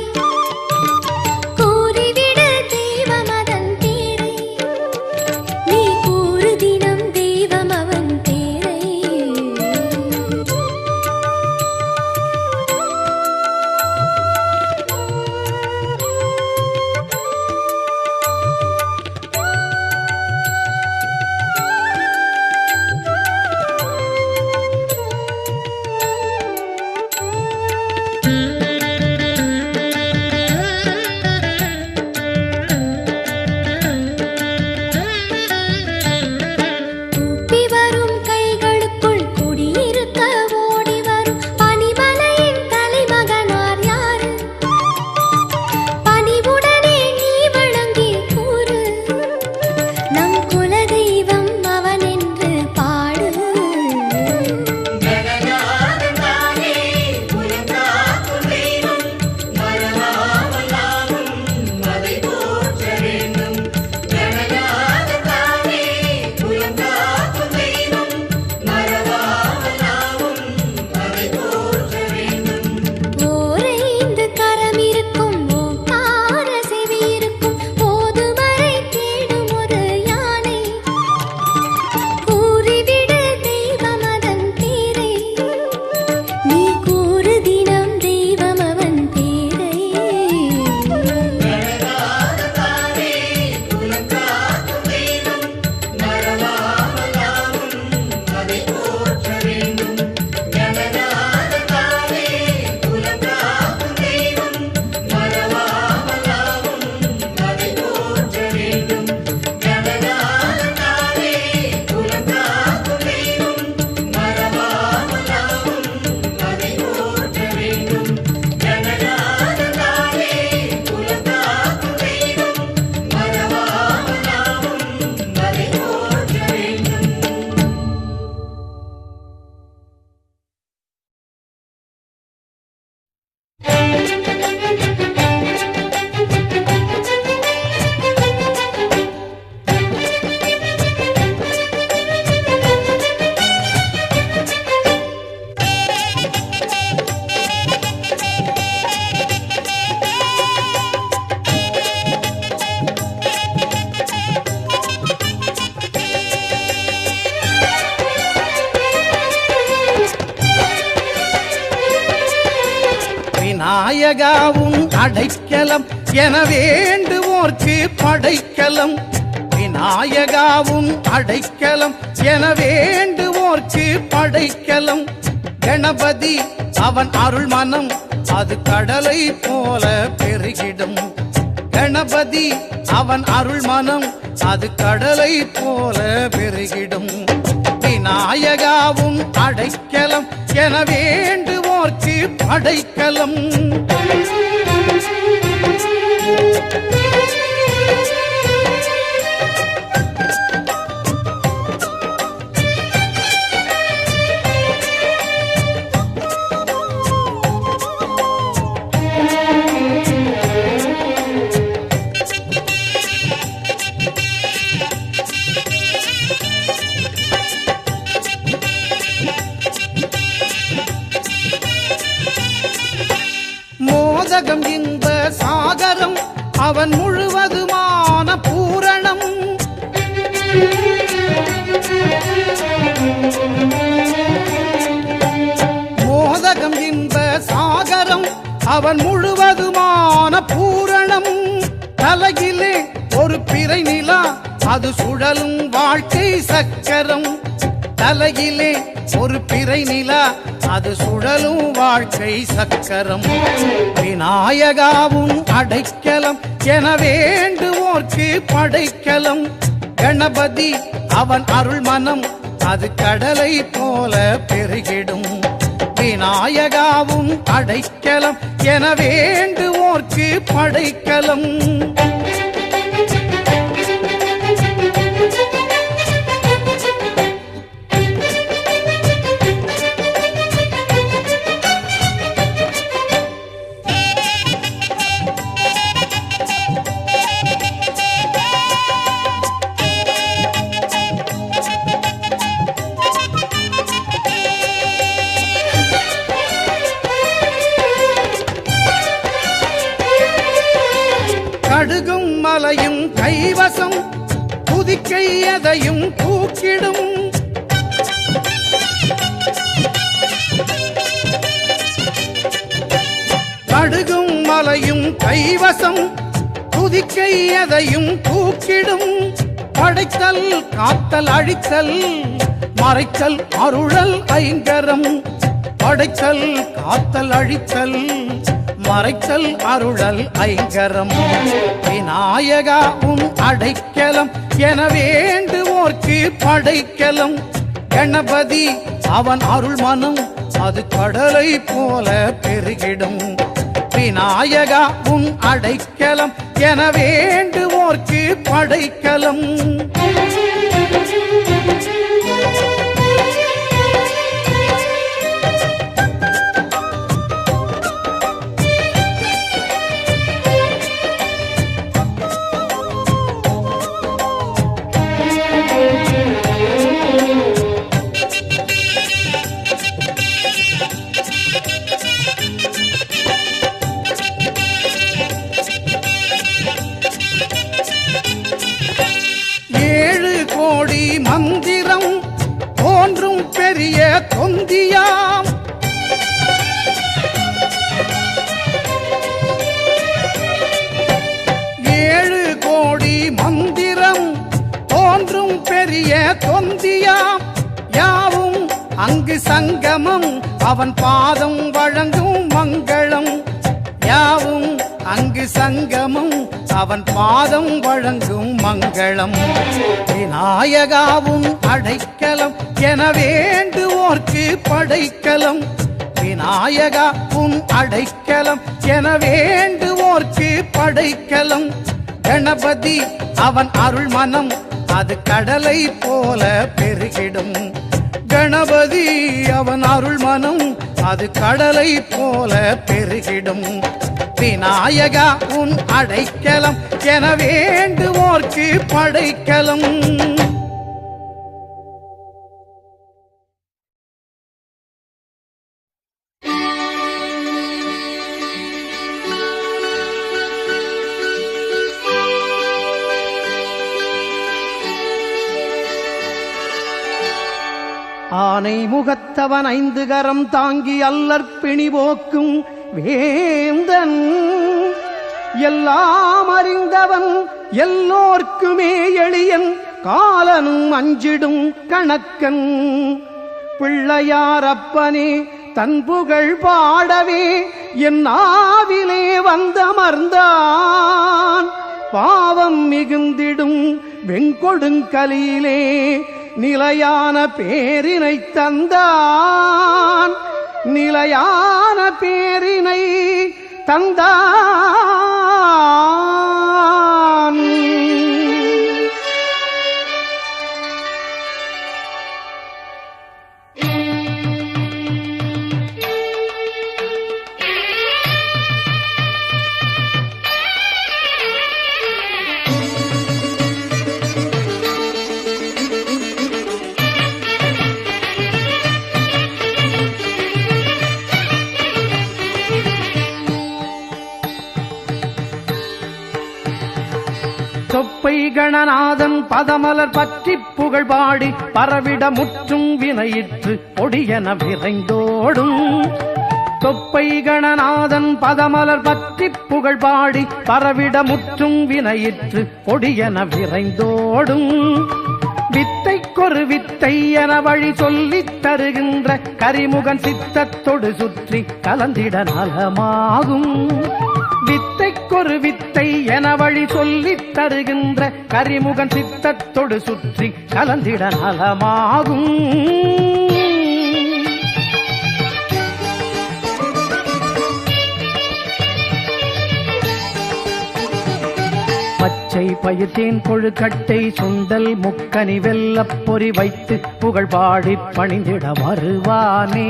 கூறிவிடு தெய்வம் அதன் பேரை. நீ கூறு தினம் தெய்வம் அவன் பேரை. கூப்பி வரும் கைகளுக்குள் குடியிருக்க ஓடி வரும் பனிமலையின் தலைமகனார் யாரு? பணிவுடனே நீ வணங்கி கூறு நம் குலதெய்வம் அவன் என்று பாடு. கணநாதனானே குலங்காக்கும் தெய்வம் மறவாமல் நாமும் அதை போற்ற வேண்டும். கணநாதனானே குலங்காக்கும் தெய்வம் மறவாமல் நாமும் அதை போற்ற வேண்டும். ஓரைந்து கரம் இருக்கும் ஓங்கார செவி இருக்கும் ஓதுமறை தேடும் ஒரு யானை. கூறிவிடு தெய்வம் அதன் பேரை. நீ கூறு தினம் தெய்வம் அவன் பேரை. கணநாதனானே குலங்காக்கும் தெய்வம் மறவாமல் நாமும் அதை போற்ற வேண்டும். கணநாதனானே குலங்காக்கும் தெய்வம் மறவாமல் நாமும் அதை போற்ற வேண்டும். கணநாதனானே குலங்காக்கும் தெய்வம் மறவாமல் நாமும் அதை போற்ற வேண்டும். கணநாதனானே குலங்காக்கும் தெய்வம் மறவாமல் நாமும் அதை போற்ற வேண்டும். விநாயகாவும் அடைக்கலம் என வேண்டுவோர்க்கு படைக்கலம். விநாயகாவும் அடைக்கலம் என வேண்டுவோர்க்கு படைக்கலம். கணபதி அவன் அருள் மனம் அது கடலை போல பெருகிடும். கணபதி அவன் அருள் மனம் அது கடலை போல பெருகிடும். விநாயகாவும் அடைக்கலம் என வேண்டுவோர்க்கு படைக்கலம். மோதகம் இன்ப சாகரம் அவன் முழுவதுமான பூரணம். மோதகம் இன்ப சாகரம் அவன் முழுவதுமான பூரணம். தலையிலே ஒரு பிறை நிலா அது சுழலும் வாழ்க்கை சக்கரம். தலையிலே ஒரு பிறை நிலா அது சுழலும் வாழ்க்கை சக்கரம். விநாயகாவும் அடைக்கலம் என வேண்டுவோர்க்கு படைக்கலம். கணபதி அவன் அருள் மனம் அது கடலை போல பெருகிடும். விநாயகாவும் அடைக்கலம் என வேண்டுவோர்க்கு படைக்கலம். கடுகும் மலையும் கைவசம் புதிக்கை எதையும் தூக்கிடும். கடுகும் மலையும் கைவசம் புதிக்கை எதையும் தூக்கிடும். படைத்தல் காத்தல் அழித்தல் மறைத்தல் அருளல் ஐங்கரம். படைத்தல் காத்தல் அழித்தல் மறைத்தல் அருளல் ஐங்கரம். விநாயகா உன் அடைக்கலம் என வேண்டுவோர்க்கு படைக்கலம். கணபதி அவன் அருள் மனம் அது கடலை போல பெருகிடும். விநாயகா உன் அடைக்கலம் என வேண்டுவோர்க்கு படைக்கலம். மந்திரம் தோன்றும் பெரிய தொந்தியாம். ஏழு கோடி மந்திரம் தோன்றும் பெரிய தொந்தியாம். யாவும் அங்கு சங்கமம் அவன் பாதம் வழங்கும் மங்களம். யாவும் அங்கு சங்கமம் அவன் பாதம் வழங்கும் மங்களம். விநாயகாவும் அடைக்கலம் என வேண்டுவோர்க்கு படைக்கலம். விநாயகா உன் அடைக்கலம் என வேண்டுவோர்க்கு படைக்கலம். கணபதி அவன் அருள் மனம் அது கடலை போல பெருகிடும். கணபதி அவன் அருள் மனம் அது கடலை போல பெருகிடும். விநாயகா உன் அடைக்கலம் என வேண்டுவோர்க்கு படைக்கலம். ஆனை முகத்தவன் ஐந்து கரம் தாங்கி அல்லற்பிணி போக்கும் வேந்தன். எல்லாம் அறிந்தவன் எல்லோர்க்குமே எளியன் காலனும் அஞ்சிடும் கணக்கன். பிள்ளையார் அப்பனே தன் புகழ் பாடவே என் ஆவிலே வந்தமர்ந்தான். பாவம் மிகுந்திடும் வெங்கொடுங்கலியிலே நிலையான பேரினை தந்தான். நிலையான பேரினை தந்தான். தொப்பை கணநாதன் பதமலர் பற்றி புகழ் பாடி பரவிட முற்றும் வினையிற்று பொடியென விரைந்தோடும். தொப்பை கணநாதன் பதமலர் பற்றி புகழ் பாடி பரவிட முற்றும் வினையிற்று பொடியென விரைந்தோடும். வித்தைக்கொரு வித்தை என வழி சொல்லித் தருகின்ற கரிமுகன் சித்தத்தொடு சுற்றி கலந்திட நலமாகும். வித்தைக்கொரு வித்தை என வழி சொல்லித் தருகின்ற கரிமுகன் சித்தத்தொடு சுற்றி கலந்திட நலமாகும். பச்சை பயிர்த்தேன் கொழுக்கட்டை சுண்டல் முக்கனி வெல்லப் பொறி வைத்து புகழ் பாடி பணிந்திட வருவானே.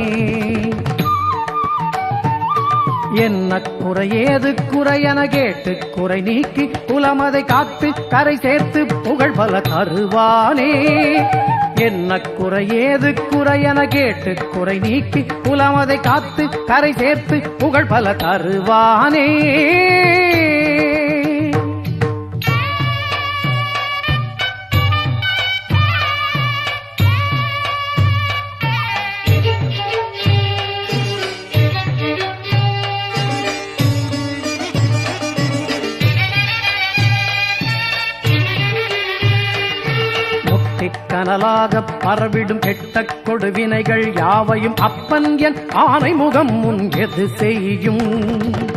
என்ன குறையேது குறையென கேட்டு குறை நீக்கி குலமதை காத்து கரை சேர்த்து புகழ் பல தருவானே. என்ன குறையேது குறையென கேட்டு குறை நீக்கி குலமதை காத்து கரை சேர்த்து புகழ் பல தருவானே. கனலாக பரவிடும் கெட்ட கொடுவினைகள் யாவையும் அப்பன் என் ஆனை முகம் முன் எது செய்யும்.